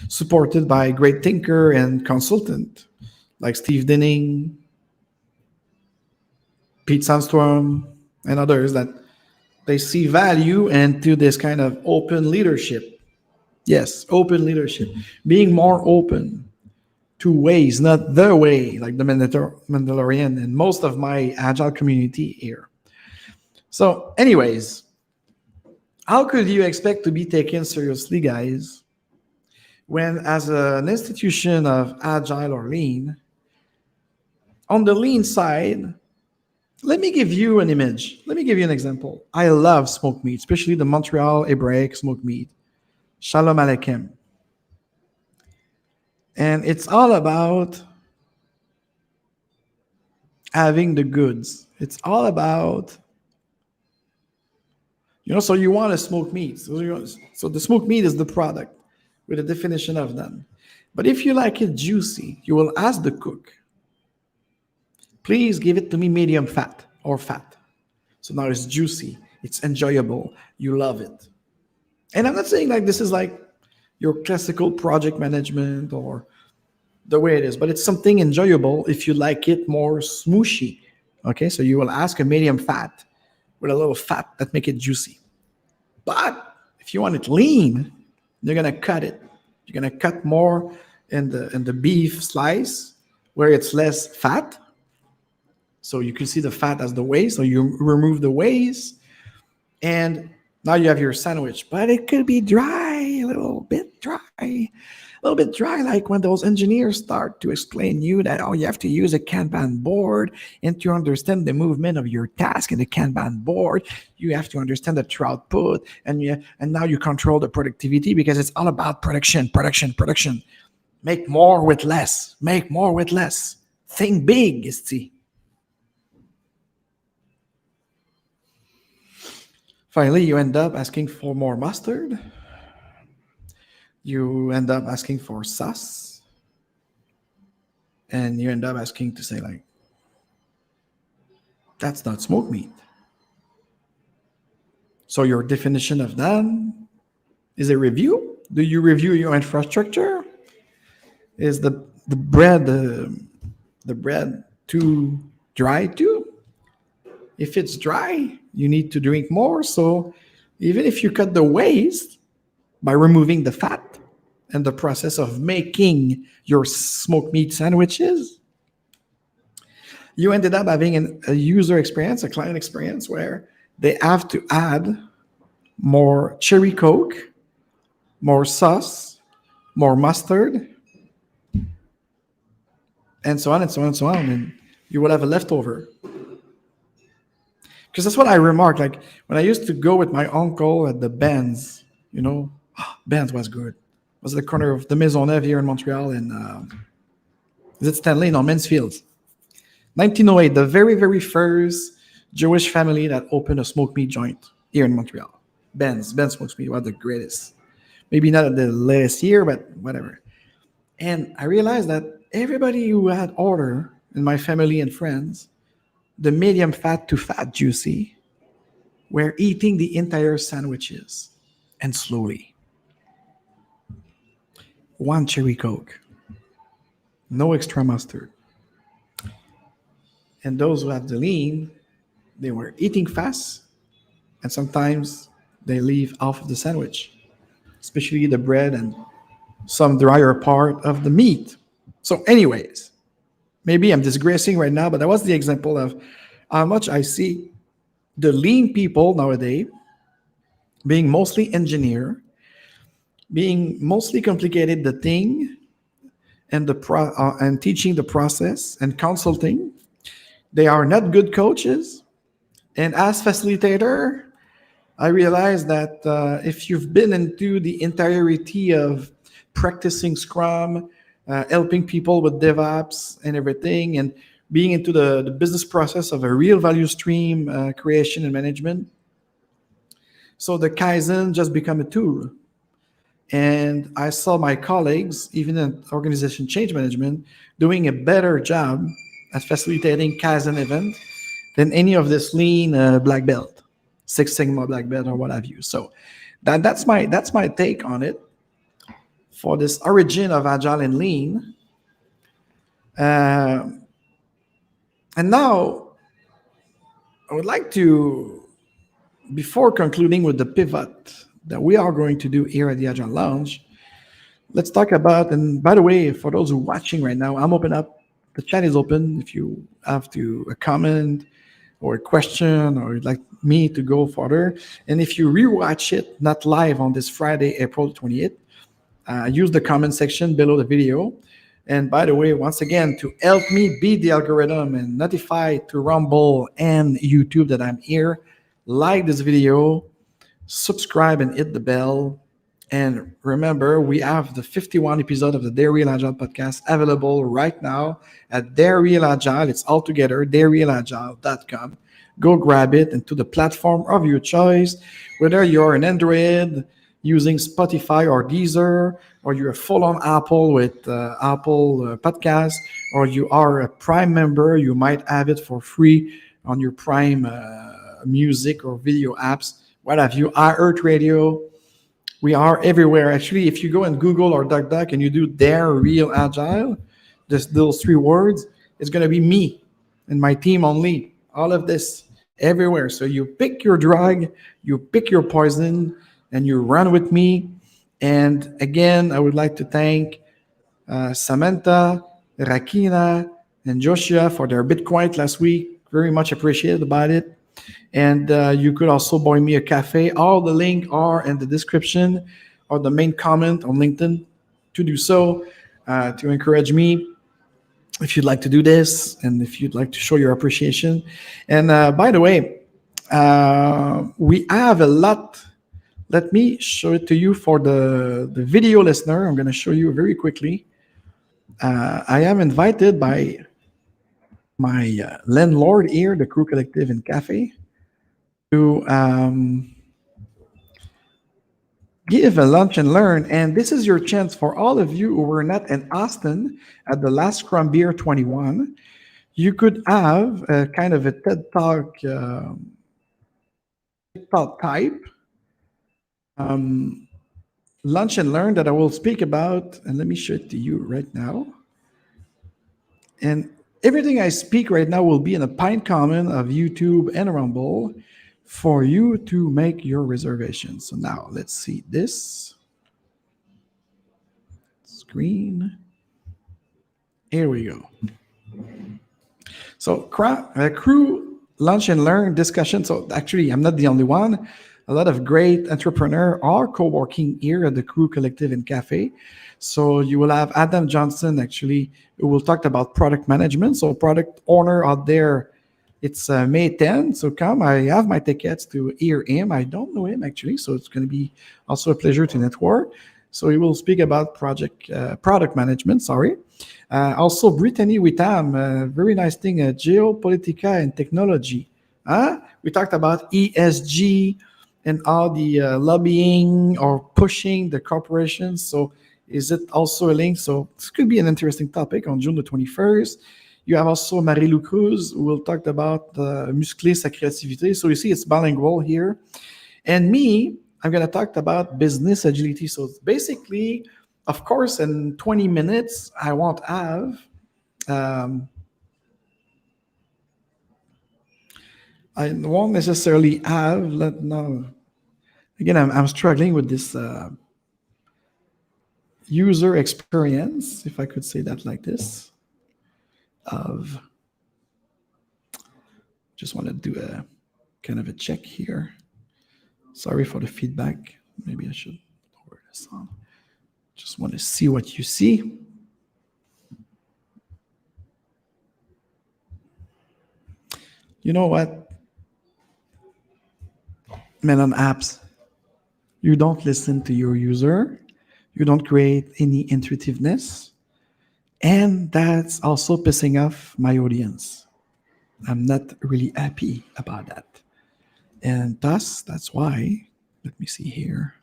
supported by a great thinker and consultant like Steve Dinning, Pete Sandstrom, and others, that they see value into this kind of open leadership. Yes, open leadership, being more open to ways, not the way, like the Mandalorian and most of my Agile community here. So anyways, how could you expect to be taken seriously, guys, when as an institution of Agile or Lean, on the Lean side, let me give you an image. Let me give you an example. I love smoked meat, especially the Montreal Hebraic smoked meat. Shalom Aleichem. And it's all about having the goods. It's all about, so you want to smoke meat. So the smoked meat is the product with a definition of them. But if you like it juicy, you will ask the cook, please give it to me medium fat or fat. So now it's juicy, it's enjoyable, you love it. And I'm not saying like this is like your classical project management or the way it is, but it's something enjoyable if you like it more smooshy. Okay, so you will ask a medium fat with a little fat that make it juicy. But if you want it lean, you're gonna cut it. You're gonna cut more in the beef slice where it's less fat, So you can see the fat as the waste. So you remove the waste, and now you have your sandwich. But it could be dry, a little bit dry. A little bit dry, like when those engineers start to explain you that, oh, you have to use a Kanban board, and to understand the movement of your task in the Kanban board, you have to understand the output, and now you control the productivity, because it's all about production, production, production. Make more with less. Make more with less. Think big, Isti. Finally, you end up asking for more mustard. You end up asking for sauce. And you end up asking to say, like, that's not smoked meat. So your definition of that is a review. Do you review your infrastructure? Is the bread too dry too? If it's dry, you need to drink more. So even if you cut the waste by removing the fat and the process of making your smoked meat sandwiches, you ended up having a user experience, a client experience, where they have to add more cherry Coke, more sauce, more mustard, and so on and so on and so on. And you will have a leftover. Because that's what I remarked. Like when I used to go with my uncle at the Benz, Benz was good. It was at the corner of the Maisonneuve here in Montreal, and is it Stanley? No, Mansfield. 1908, the very, very first Jewish family that opened a smoked meat joint here in Montreal. Benz smoked meat was the greatest. Maybe not the latest year, but whatever. And I realized that everybody who had order in my family and friends, the medium fat to fat juicy, were eating the entire sandwiches, and slowly. One cherry Coke, no extra mustard. And those who have the lean, they were eating fast, and sometimes they leave half of the sandwich, especially the bread and some drier part of the meat. So anyways, maybe I'm digressing right now, but that was the example of how much I see the lean people nowadays being mostly engineer, being mostly complicated the thing, and and teaching the process and consulting. They are not good coaches. And as facilitator, I realized that if you've been into the entirety of practicing SCRUM, helping people with DevOps and everything, and being into the business process of a real value stream creation and management, so the Kaizen just become a tool. And I saw my colleagues, even in organization change management, doing a better job at facilitating Kaizen event than any of this lean black belt, Six Sigma black belt, or what have you. So that's my take on it for this origin of Agile and Lean. And now I would like to, before concluding with the pivot that we are going to do here at the Agile Lounge, let's talk about, and by the way, for those who are watching right now, I'm open up. The chat is open. If you have a comment or a question, or you'd like me to go further. And if you rewatch it, not live on this Friday, April 28th, use the comment section below the video. And by the way, once again, to help me beat the algorithm and notify to Rumble and YouTube that I'm here, like this video, subscribe and hit the bell. And remember, we have the 51 episode of the Dare Real Agile podcast available right now at Dare Real Agile. It's all together, darerealagile.com. Go grab it into the platform of your choice, whether you're an Android using Spotify or Deezer, or you're a full-on Apple with Apple Podcast, or you are a Prime member, you might have it for free on your Prime music or video apps. What have you? iHeartRadio. We are everywhere. Actually, if you go and Google or DuckDuck and you do Dare Real Agile, just those three words, it's going to be me and my team only. All of this everywhere. So you pick your drug, you pick your poison, and you run with me. And again, I would like to thank Samantha, Rakina, and Joshua for their bit quiet last week. very much appreciated about it. And you could also buy me a cafe. All the link are in the description or the main comment on LinkedIn to do so, to encourage me if you'd like to do this and if you'd like to show your appreciation. And by the way, we have a lot. Let me show it to you for the video listener. I'm going to show you very quickly. I am invited by my landlord here, the Crew Collective and Cafe, to give a lunch and learn. And this is your chance for all of you who were not in Austin at the last SCRUM Beer 21. You could have a kind of a TED Talk type lunch and learn that I will speak about. And let me show it to you right now. And everything I speak right now will be in a pint comment of YouTube and Rumble for you to make your reservation. So now let's see this screen. Here we go. So crew lunch and learn discussion. So actually, I'm not the only one. A lot of great entrepreneurs are co-working here at the Crew Collective and Cafe. So you will have Adam Johnson, actually, who will talk about product management. So product owner out there, it's May 10. So come, I have my tickets to hear him. I don't know him, actually. So it's going to be also a pleasure to network. So he will speak about product management, also, Brittany Witham, very nice thing, geopolitica and technology. We talked about ESG and all the lobbying or pushing the corporations. So is it also a link? So this could be an interesting topic on June the 21st. You have also Marie-Lou Cruz, who will talk about muscler sa créativité. So you see it's bilingual here. And me, I'm going to talk about business agility. So basically, of course, in 20 minutes, I won't have I won't necessarily have. Again, I'm struggling with this user experience, if I could say that like this. Just want to do a kind of a check here. Sorry for the feedback. Maybe I should lower this on. Just want to see what you see. You know what? Man, on apps, you don't listen to your user. You don't create any intuitiveness. And that's also pissing off my audience. I'm not really happy about that. And thus, that's why, let me see here.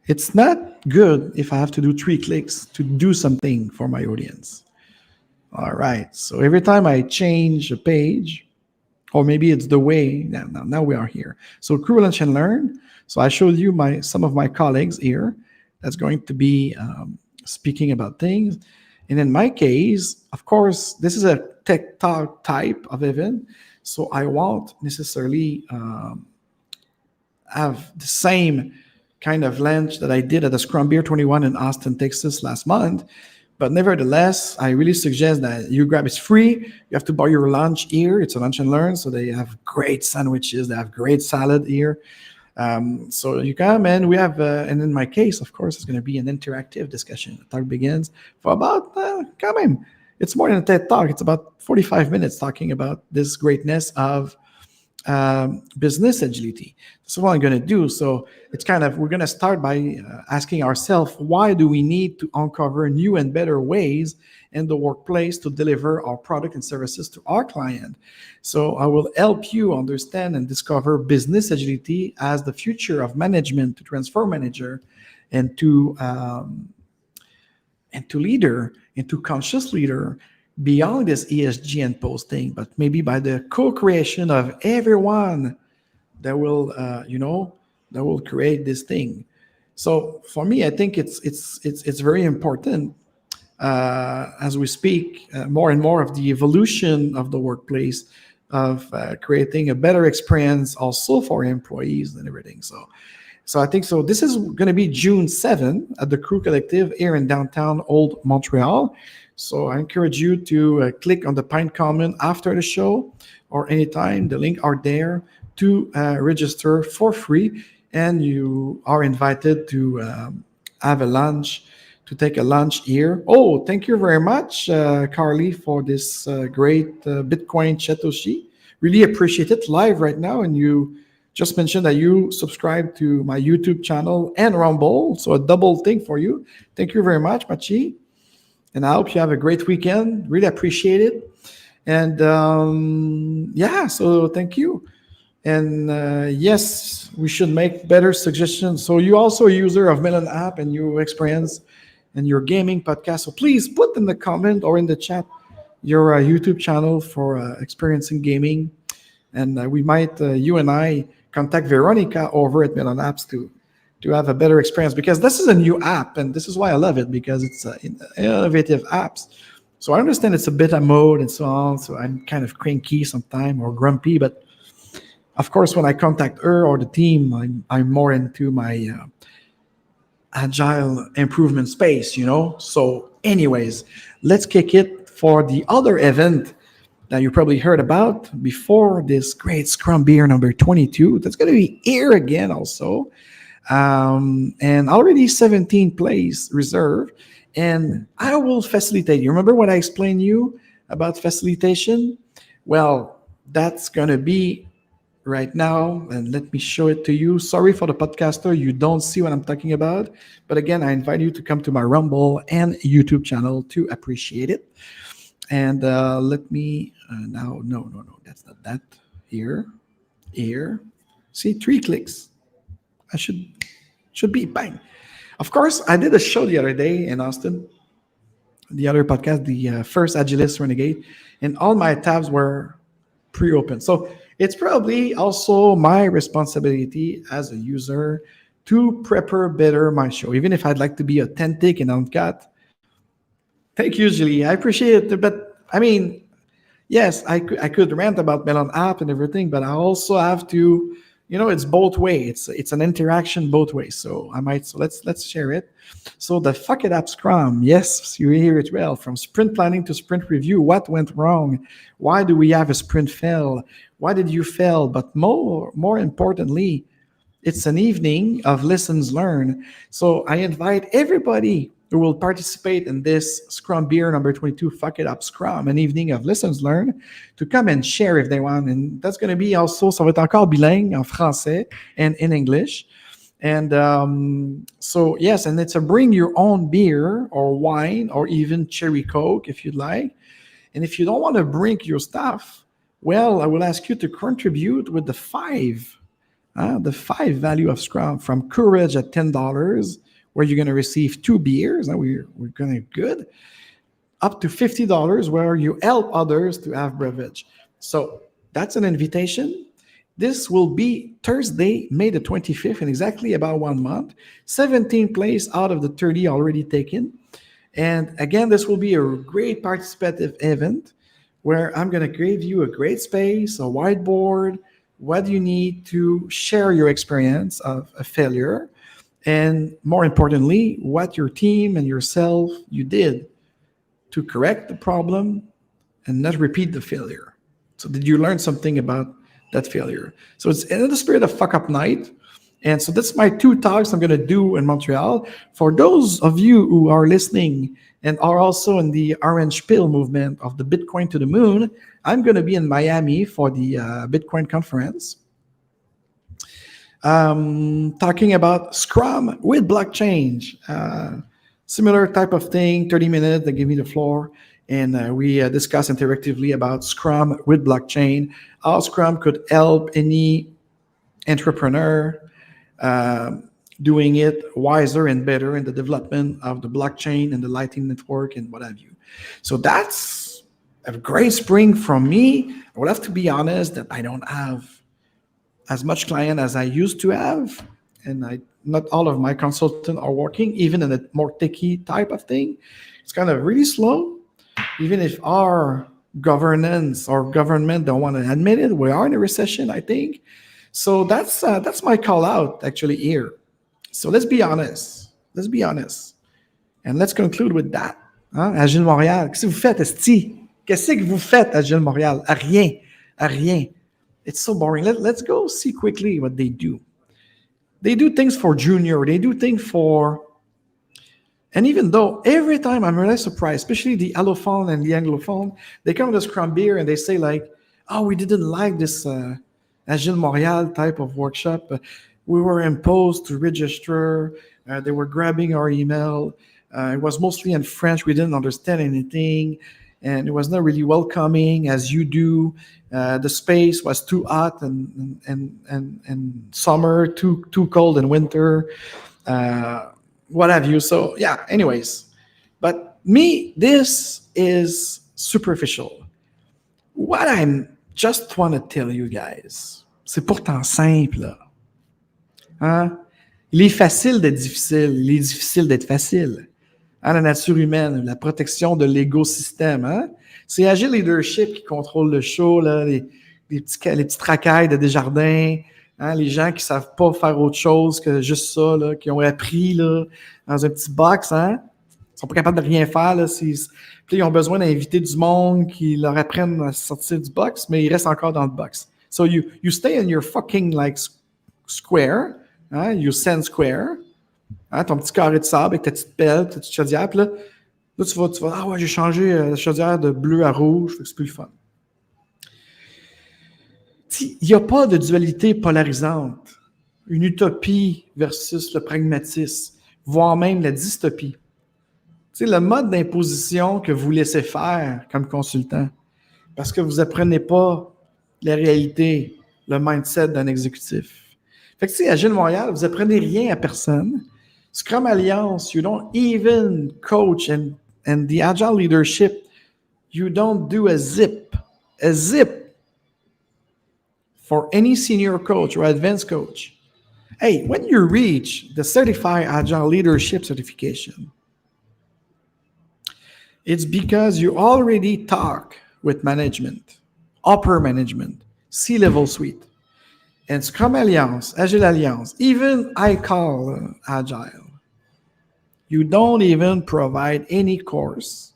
It's not good if I have to do 3 clicks to do something for my audience. All right, so every time I change a page, or maybe it's the way, now we are here. So Crew Lunch and Learn. So I showed you some of my colleagues here that's going to be speaking about things. And in my case, of course, this is a tech talk type of event. So I won't necessarily have the same kind of lunch that I did at the SCRUM Beer 21 in Austin, Texas last month. But nevertheless, I really suggest that you grab, it's free. You have to buy your lunch here. It's a lunch and learn. So they have great sandwiches. They have great salad here. So you come and we have, and in my case, of course, it's going to be an interactive discussion. The talk begins for about, come in. It's more than a TED Talk. It's about 45 minutes talking about this greatness of business agility. This is what I'm going to do. So it's kind of, we're going to start by asking ourselves, why do we need to uncover new and better ways in the workplace to deliver our product and services to our client? So I will help you understand and discover business agility as the future of management, to transform manager into leader, into conscious leader, beyond this ESG and posting, but maybe by the co-creation of everyone that will, that will create this thing. So for me, I think it's very important as we speak more and more of the evolution of the workplace, of creating a better experience also for employees and everything. So So I think so. This is going to be June 7th at the Crew Collective here in downtown Old Montreal. So I encourage you to click on the Pine Common after the show or anytime. The link are there to register for free, and you are invited to have a lunch, to take a lunch here. Oh, thank you very much, Carly, for this great Bitcoin Satoshi. Really appreciate it live right now. And you just mentioned that you subscribe to my YouTube channel and Rumble. So a double thing for you. Thank you very much, Machi. And I hope you have a great weekend. Really appreciate it. And yeah, so thank you. And yes, we should make better suggestions. So you also a user of Melon app and you experience and your gaming podcast. So please put in the comment or in the chat your YouTube channel for experiencing gaming. And we might, you and I, contact Veronica over at Melon Apps to have a better experience, because this is a new app, and this is why I love it, because it's innovative apps. So I understand it's a beta mode and so on. So I'm kind of cranky sometimes or grumpy, but of course, when I contact her or the team, I'm more into my agile improvement space, you know. So anyways, let's kick it for the other event that you probably heard about before this great Scrum Beer number 22. That's going to be here again also. And already 17 place reserved. And I will facilitate. You remember what I explained you about facilitation? Well, that's going to be right now, and let me show it to you. Sorry for the podcaster, you don't see what I'm talking about. But again, I invite you to come to my Rumble and YouTube channel to appreciate it. And let me now, no, that's not that. Here. See, 3 clicks. I should be bang. Of course, I did a show the other day in Austin, the other podcast, the first Agilist Renegade, and all my tabs were pre-open. So it's probably also my responsibility as a user to prepare better my show, even if I'd like to be authentic and uncut. Thank you, Julie. I appreciate it. But I mean, yes, I could rant about Melon app and everything, but I also have to, you know, it's both ways. It's an interaction both ways. So let's share it. So the Fuck It Up Scrum, yes, you hear it well. From sprint planning to sprint review, what went wrong? Why do we have a sprint fail? Why did you fail? But more importantly, it's an evening of lessons learned. So I invite everybody who will participate in this Scrum Beer number 22 Fuck It Up Scrum, an evening of lessons learned, to come and share if they want. And that's going to be also, ça va être encore bilingue en français and in English. And so, yes, and it's a bring your own beer or wine or even cherry Coke if you'd like. And if you don't want to bring your stuff, well, I will ask you to contribute with the 5 value of Scrum, from Courage at $10, where you're going to receive 2 beers. Now we're going to good. Up to $50, where you help others to have beverage. So that's an invitation. This will be Thursday, May the 25th, in exactly about 1 month. 17 place out of the 30 already taken. And again, this will be a great participative event where I'm going to give you a great space, a whiteboard, what you need to share your experience of a failure, and more importantly, what your team and yourself you did to correct the problem and not repeat the failure. So did you learn something about that failure? So it's in the spirit of Fuck Up Night. And so that's my 2 talks I'm going to do in Montreal. For those of you who are listening and are also in the Orange Pill movement of the Bitcoin to the moon, I'm going to be in Miami for the Bitcoin conference. Talking about Scrum with blockchain, similar type of thing, 30 minutes, they give me the floor, and we discuss interactively about Scrum with blockchain, how Scrum could help any entrepreneur doing it wiser and better in the development of the blockchain and the Lightning Network and what have you. So that's a great spring from me. I would have to be honest that I don't have as much client as I used to have, and not all of my consultants are working, even in a more techie type of thing. It's kind of really slow, even if our governance or government don't want to admit it. We are in a recession, I think. So that's my call out actually here. So let's be honest. Let's be honest. And let's conclude with that. Hein? Agile Montréal, qu'est-ce que vous faites, esti? Qu'est-ce que vous faites, Agile Montréal? À rien. À rien. It's so boring. Let's go see quickly what they do. They do things for junior. They do things for... And even though every time I'm really surprised, especially the allophone and the anglophone, they come to the Scrum beer and they say like, oh, we didn't like this Agile Montréal type of workshop. We were imposed to register. They were grabbing our email. It was mostly in French. We didn't understand anything. And it was not really welcoming as you do. The space was too hot and summer, too cold in winter. What have you. So, yeah, anyways. But me, this is superficial. What I just want to tell you guys, c'est pourtant simple, là. Hein? Il est facile d'être difficile. Il est difficile d'être facile. Hein, la nature humaine, la protection de l'écosystème. Hein? C'est Agile Leadership qui contrôle le show, là, les petits racailles de Desjardins, hein, les gens qui ne savent pas faire autre chose que juste ça, là, qui ont appris là, dans un petit box. Hein? Ils ne sont pas capables de rien faire. Là, puis ils ont besoin d'inviter du monde qui leur apprennent à sortir du box, mais ils restent encore dans le box. So you stay in your fucking like square, hein? You send square. Hein, ton petit carré de sable avec ta petite pelle, ta petite chaudière. Puis là, tu vas, ah ouais, j'ai changé la chaudière de bleu à rouge, c'est plus le fun. Il n'y a pas de dualité polarisante. Une utopie versus le pragmatisme, voire même la dystopie. Tu sais, le mode d'imposition que vous laissez faire comme consultant, parce que vous n'apprenez pas la réalité, le mindset d'un exécutif. Fait que, tu sais, à Agile Montréal, vous n'apprenez rien à personne. Scrum Alliance, you don't even coach, and the Agile leadership, you don't do a zip for any senior coach or advanced coach. Hey, when you reach the Certified Agile Leadership certification, it's because you already talk with management, upper management, C-level suite. And Scrum Alliance, Agile Alliance, even I call Agile. You don't even provide any course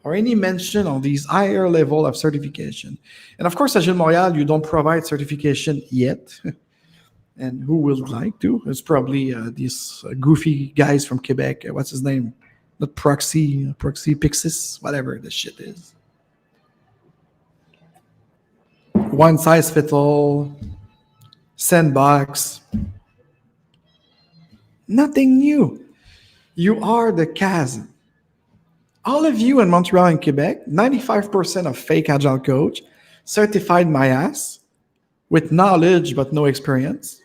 or any mention on these higher level of certification. And of course, Agile Montréal, you don't provide certification yet. And who would like to? It's probably these goofy guys from Quebec. What's his name? Not Proxy Pixis, whatever this shit is. One size fits all, sandbox, nothing new. You are the chasm. All of you in Montreal and Quebec, 95% of fake Agile coach, certified my ass, with knowledge but no experience.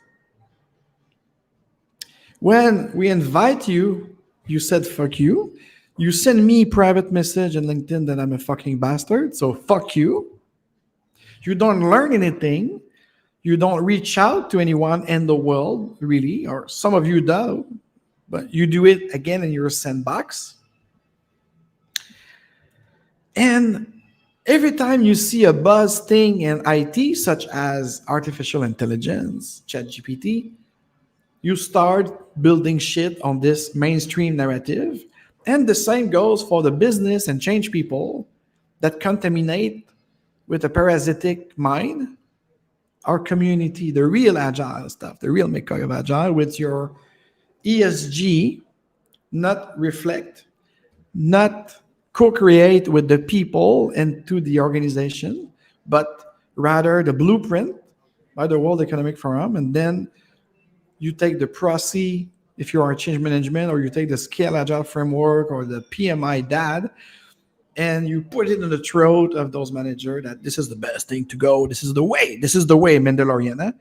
When we invite you, you said fuck you. You send me private message on LinkedIn that I'm a fucking bastard, so fuck you. You don't learn anything. You don't reach out to anyone in the world, really, or some of you do, but you do it again in your sandbox. And every time you see a buzz thing in IT, such as artificial intelligence, ChatGPT, you start building shit on this mainstream narrative. And the same goes for the business and change people that contaminate with a parasitic mind our community, the real Agile stuff, the real McCoy of Agile, with your ESG, not reflect, not co-create with the people and to the organization, but rather the blueprint by the World Economic Forum. And then you take the PROCE, if you are change management, or you take the Scale Agile framework or the PMI DAD, and you put it in the throat of those managers that this is the best thing to go. This is the way, Mandalorian. Huh?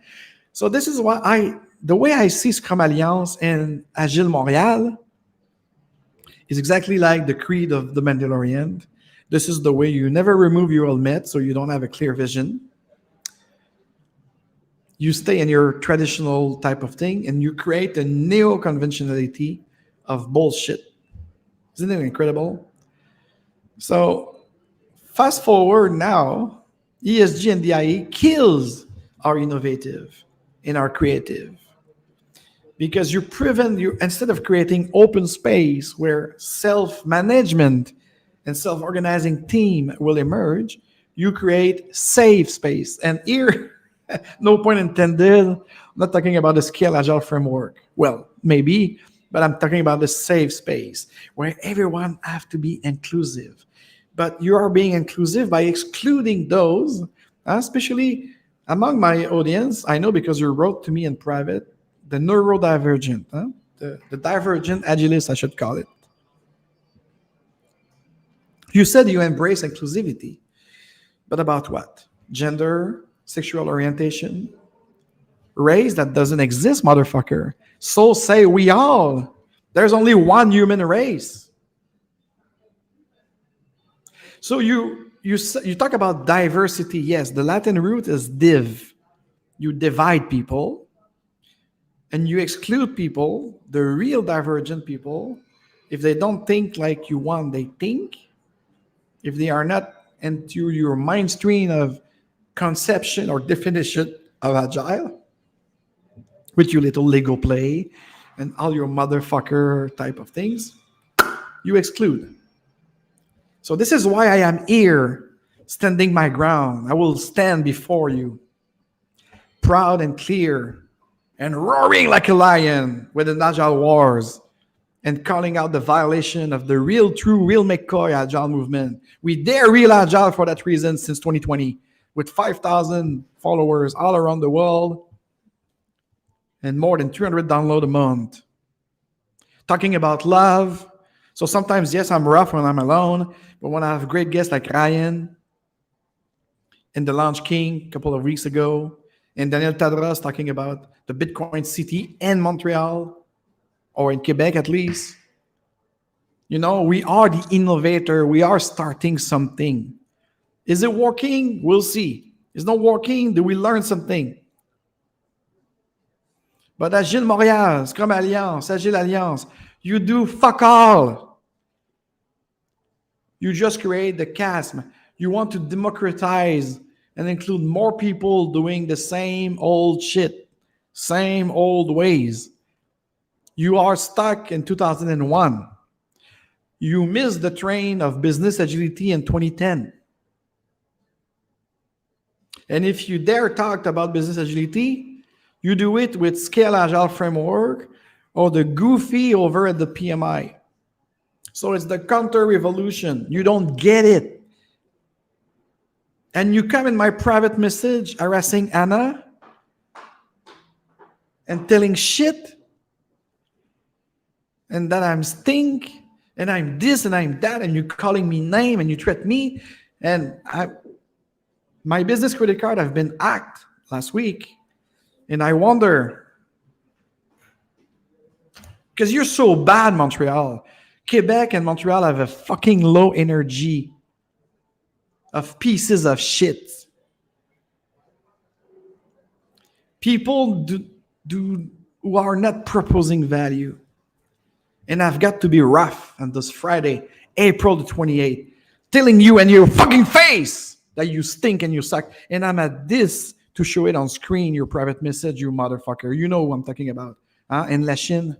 So this is why the way I see Scrum Alliance and Agile Montréal is exactly like the creed of the Mandalorian. This is the way. You never remove your helmet, so you don't have a clear vision. You stay in your traditional type of thing, and you create a neo-conventionality of bullshit. Isn't it incredible? So fast forward now, ESG and DIE kills our innovative and our creative. Because instead of creating open space where self-management and self-organizing team will emerge, you create safe space. And here, no point intended, I'm not talking about the Scale Agile framework. Well, maybe, but I'm talking about the safe space where everyone have to be inclusive. But you are being inclusive by excluding those, especially among my audience. I know because you wrote to me in private, the neurodivergent, the divergent agilist, I should call it. You said you embrace inclusivity, but about what? Gender, sexual orientation, race that doesn't exist, motherfucker. So say we all. There's only one human race. So you talk about diversity. Yes, the Latin root is div. You divide people. And you exclude people, the real divergent people, if they don't think like you want, they think. If they are not into your mind stream of conception or definition of agile, with your little Lego play and all your motherfucker type of things, you exclude. So this is why I am here, standing my ground. I will stand before you, proud and clear, and roaring like a lion with an Agile Wars and calling out the violation of the real, true, real McCoy Agile movement. We dare real Agile for that reason since 2020 with 5,000 followers all around the world and more than 300 downloads a month. Talking about love. So sometimes, yes, I'm rough when I'm alone, but when I have great guests like Ryan and the Lounge King a couple of weeks ago, and Daniel Tadros talking about the Bitcoin city in Montreal, or in Quebec at least. You know, we are the innovator. We are starting something. Is it working? We'll see. Is it not working? Do we learn something? But Agile Montréal, SCRUM Alliance, Agile Alliance, you do fuck all. You just create the chasm. You want to democratize and include more people doing the same old shit, same old ways. You are stuck in 2001. You missed the train of business agility in 2010. And if you dare talk about business agility, you do it with Scale Agile framework or the goofy over at the PMI. So it's the counter-revolution. You don't get it. And you come in my private message harassing Anna and telling shit and that I'm stink and I'm this and I'm that and you're calling me name and you threat me. And my business credit card have been hacked last week. And I wonder, because you're so bad, Montreal. Quebec and Montreal have a fucking low energy of pieces of shit. People do who are not proposing value. And I've got to be rough on this Friday, April the 28th, telling you in your fucking face that you stink and you suck. And I'm at this to show it on screen, your private message, you motherfucker. You know who I'm talking about. In Lachine.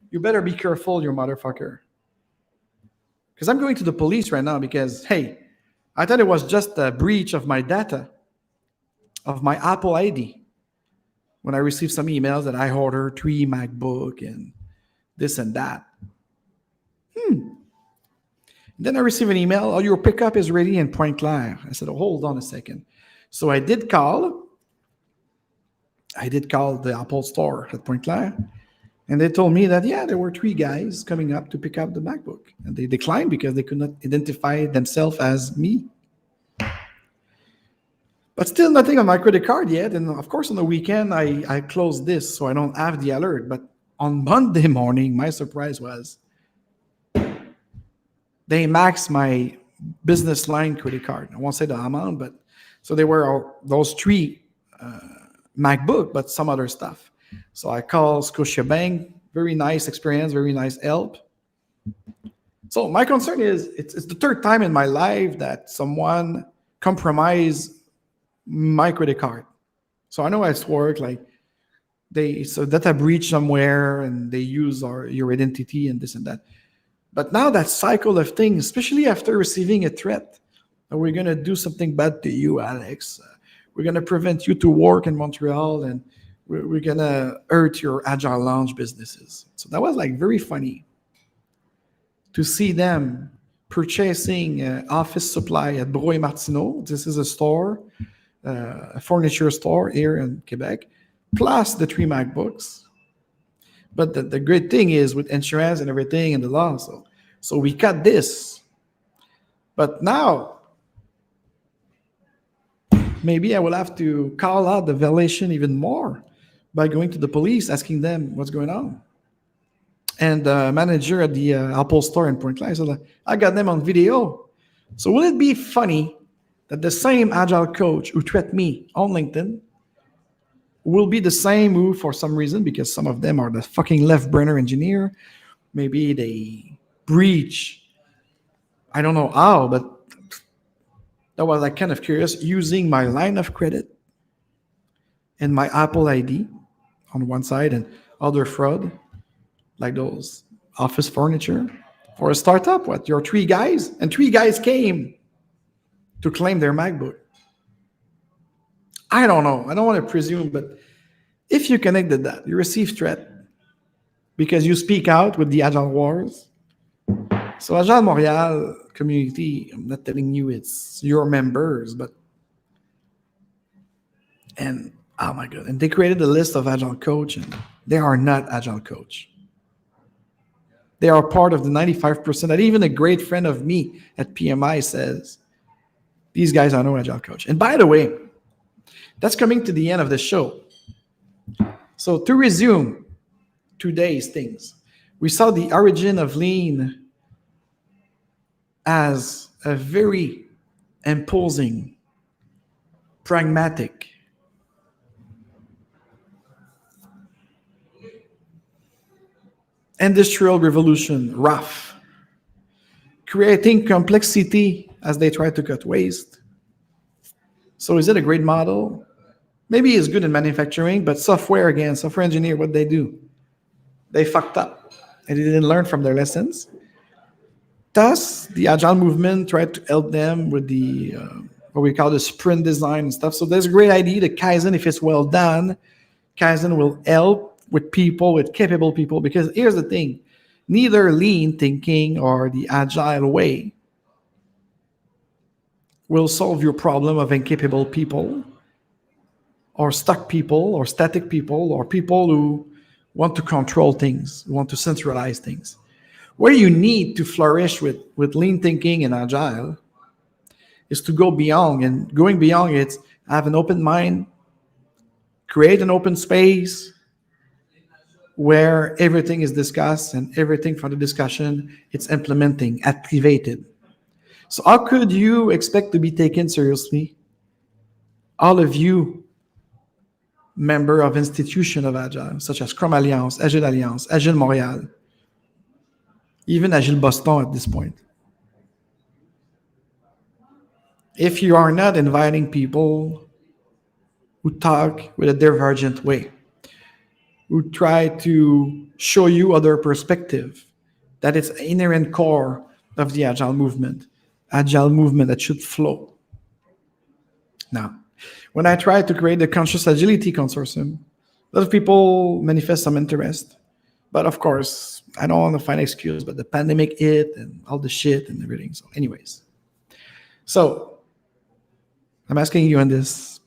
You better be careful, you motherfucker. Because I'm going to the police right now because, hey, I thought it was just a breach of my data, of my Apple ID. When I received some emails that I ordered 3 MacBook and this and that. Then I received an email, oh, your pickup is ready in Pointe-Claire. I said, oh, hold on a second. So I did call the Apple store at Pointe-Claire. And they told me that, yeah, there were 3 guys coming up to pick up the MacBook. And they declined because they could not identify themselves as me. But still nothing on my credit card yet. And of course, on the weekend, I closed this, so I don't have the alert. But on Monday morning, my surprise was they maxed my business line credit card. I won't say the amount, but so they were those 3 MacBook, but some other stuff. So I called Scotiabank. Very nice experience, very nice help. So my concern is it's the 3rd time in my life that someone compromised my credit card. So I know it's work like So data breach somewhere, and they use your identity and this and that. But now that cycle of things, especially after receiving a threat, we're gonna do something bad to you, Alex. We're gonna prevent you to work in Montreal, and we're gonna hurt your Agile Lounge businesses. So that was like very funny to see them purchasing office supply at Brouet Martineau. This is a store, a furniture store here in Quebec, plus the 3 MacBooks. But the great thing is with insurance and everything and the law, so we cut this. But now, maybe I will have to call out the violation even more by going to the police, asking them what's going on. And the manager at the Apple store in Pointe-Claire said, I got them on video. So will it be funny that the same Agile coach who threatened me on LinkedIn will be the same who, for some reason, because some of them are the fucking left-brainer engineer, maybe they breach, I don't know how, but that was like kind of curious, using my line of credit and my Apple ID on one side and other fraud, like those office furniture for a startup. What, you're 3 guys? And 3 guys came to claim their MacBook. I don't know. I don't want to presume, but if you connected that, you receive threat because you speak out with the Agile Wars. So Agile Montréal community, I'm not telling you it's your members, but and oh my god, and they created a list of Agile coach, and they are not Agile coach. They are part of the 95% that even a great friend of me at PMI says, these guys are no Agile coach. And by the way, that's coming to the end of the show. So to resume today's things, we saw the origin of Lean as a very imposing, pragmatic, industrial revolution, rough, creating complexity as they try to cut waste. So is it a great model? Maybe it's good in manufacturing, but software engineer, what they do? They fucked up and they didn't learn from their lessons. Thus, the Agile movement tried to help them with the what we call the sprint design and stuff. So there's a great idea. The Kaizen, if it's well done, Kaizen will help with people, with capable people. Because here's the thing, neither lean thinking or the Agile way will solve your problem of incapable people or stuck people or static people or people who want to control things, who want to centralize things. Where you need to flourish with lean thinking and Agile is to go beyond, and going beyond it's have an open mind, create an open space where everything is discussed and everything from the discussion it's implementing, activated. So how could you expect to be taken seriously? All of you member of institution of Agile, such as SCRUM Alliance, Agile Alliance, Agile Montréal, even Agile Boston at this point. If you are not inviting people who talk with a divergent way, who try to show you other perspective, that it's inherent core of the Agile movement that should flow. Now, when I try to create the Conscious Agility Consortium, a lot of people manifest some interest. But of course, I don't want to find excuse, but the pandemic hit and all the shit and everything. So anyways. So I'm asking you on this,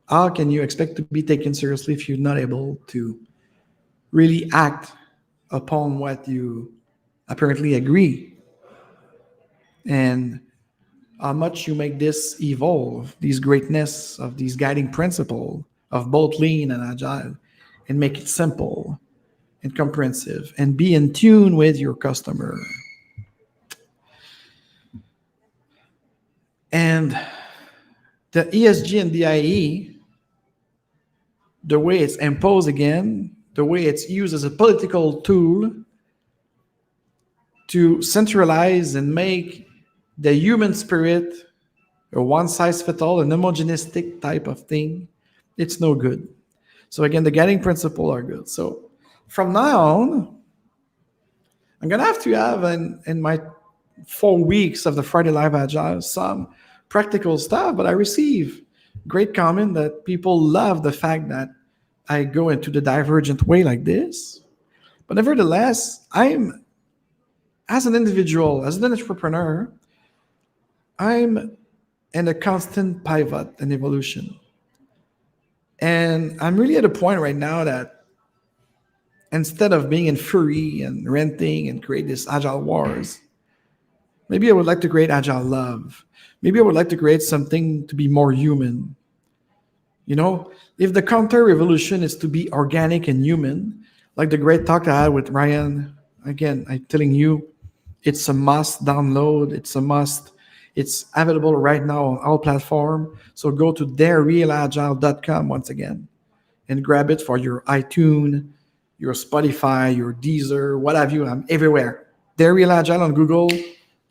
how can you expect to be taken seriously if you're not able to really act upon what you apparently agree? And how much you make this evolve, these greatness of these guiding principles of both lean and agile, and make it simple and comprehensive and be in tune with your customer. And the ESG and DIE, the way it's imposed again, the way it's used as a political tool to centralize and make the human spirit a one-size-fits-all, an homogenistic type of thing, it's no good. So again, the guiding principles are good. So from now on, I'm going to have in my 4 weeks of the Friday Live Agile some practical stuff, but I receive great comment that people love the fact that I go into the divergent way like this. But nevertheless, as an individual, as an entrepreneur, I'm in a constant pivot and evolution. And I'm really at a point right now that instead of being in fury and renting and create this agile wars, maybe I would like to create agile love. Maybe I would like to create something to be more human. You know, if the counter revolution is to be organic and human, like the great talk I had with Ryan, again, I'm telling you, it's a must download. It's a must. It's available right now on all platforms. So go to therealagile.com once again and grab it for your iTunes, your Spotify, your Deezer, what have you. I'm everywhere. The Real Agile on Google.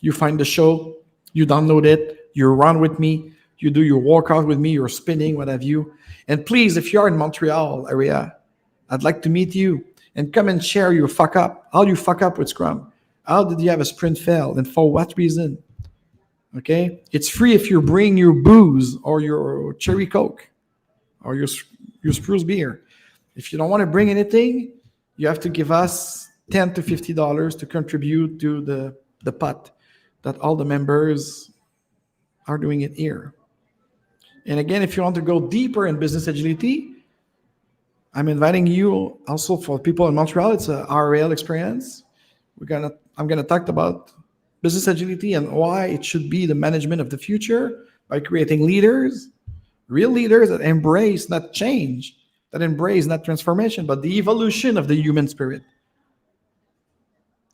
You find the show, you download it, you run with me, you do your workout with me, you're spinning, what have you. And please, if you are in Montreal area, I'd like to meet you and come and share your fuck up. How you fuck up with Scrum? How did you have a sprint fail and for what reason? Okay, it's free if you bring your booze or your cherry Coke or your spruce beer. If you don't want to bring anything, you have to give us $10 to $50 to contribute to the pot that all the members are doing it here. And again, if you want to go deeper in business agility, I'm inviting you also for people in Montreal. It's a RL experience. I'm gonna talk about business agility and why it should be the management of the future by creating leaders, real leaders that embrace not change, that embrace not transformation, but the evolution of the human spirit.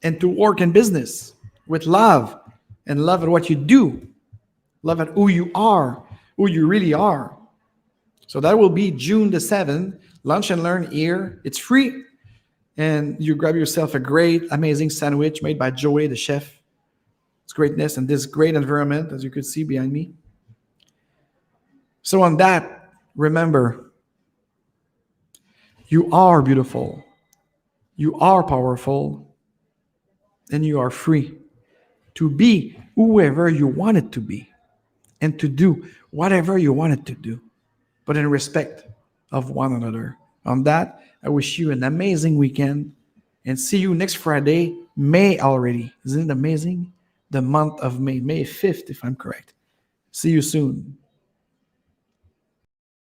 And to work in business with love and love at what you do, love at who you are, who you really are. So that will be June the 7th, Lunch and Learn here. It's free. And you grab yourself a great, amazing sandwich made by Joey, the chef. It's greatness and this great environment, as you could see behind me. So on that, remember, you are beautiful, you are powerful, and you are free to be whoever you want it to be and to do whatever you want it to do, but in respect of one another. On that, I wish you an amazing weekend and see you next Friday, May already. Isn't it amazing? The month of May, May 5th, if I'm correct. See you soon.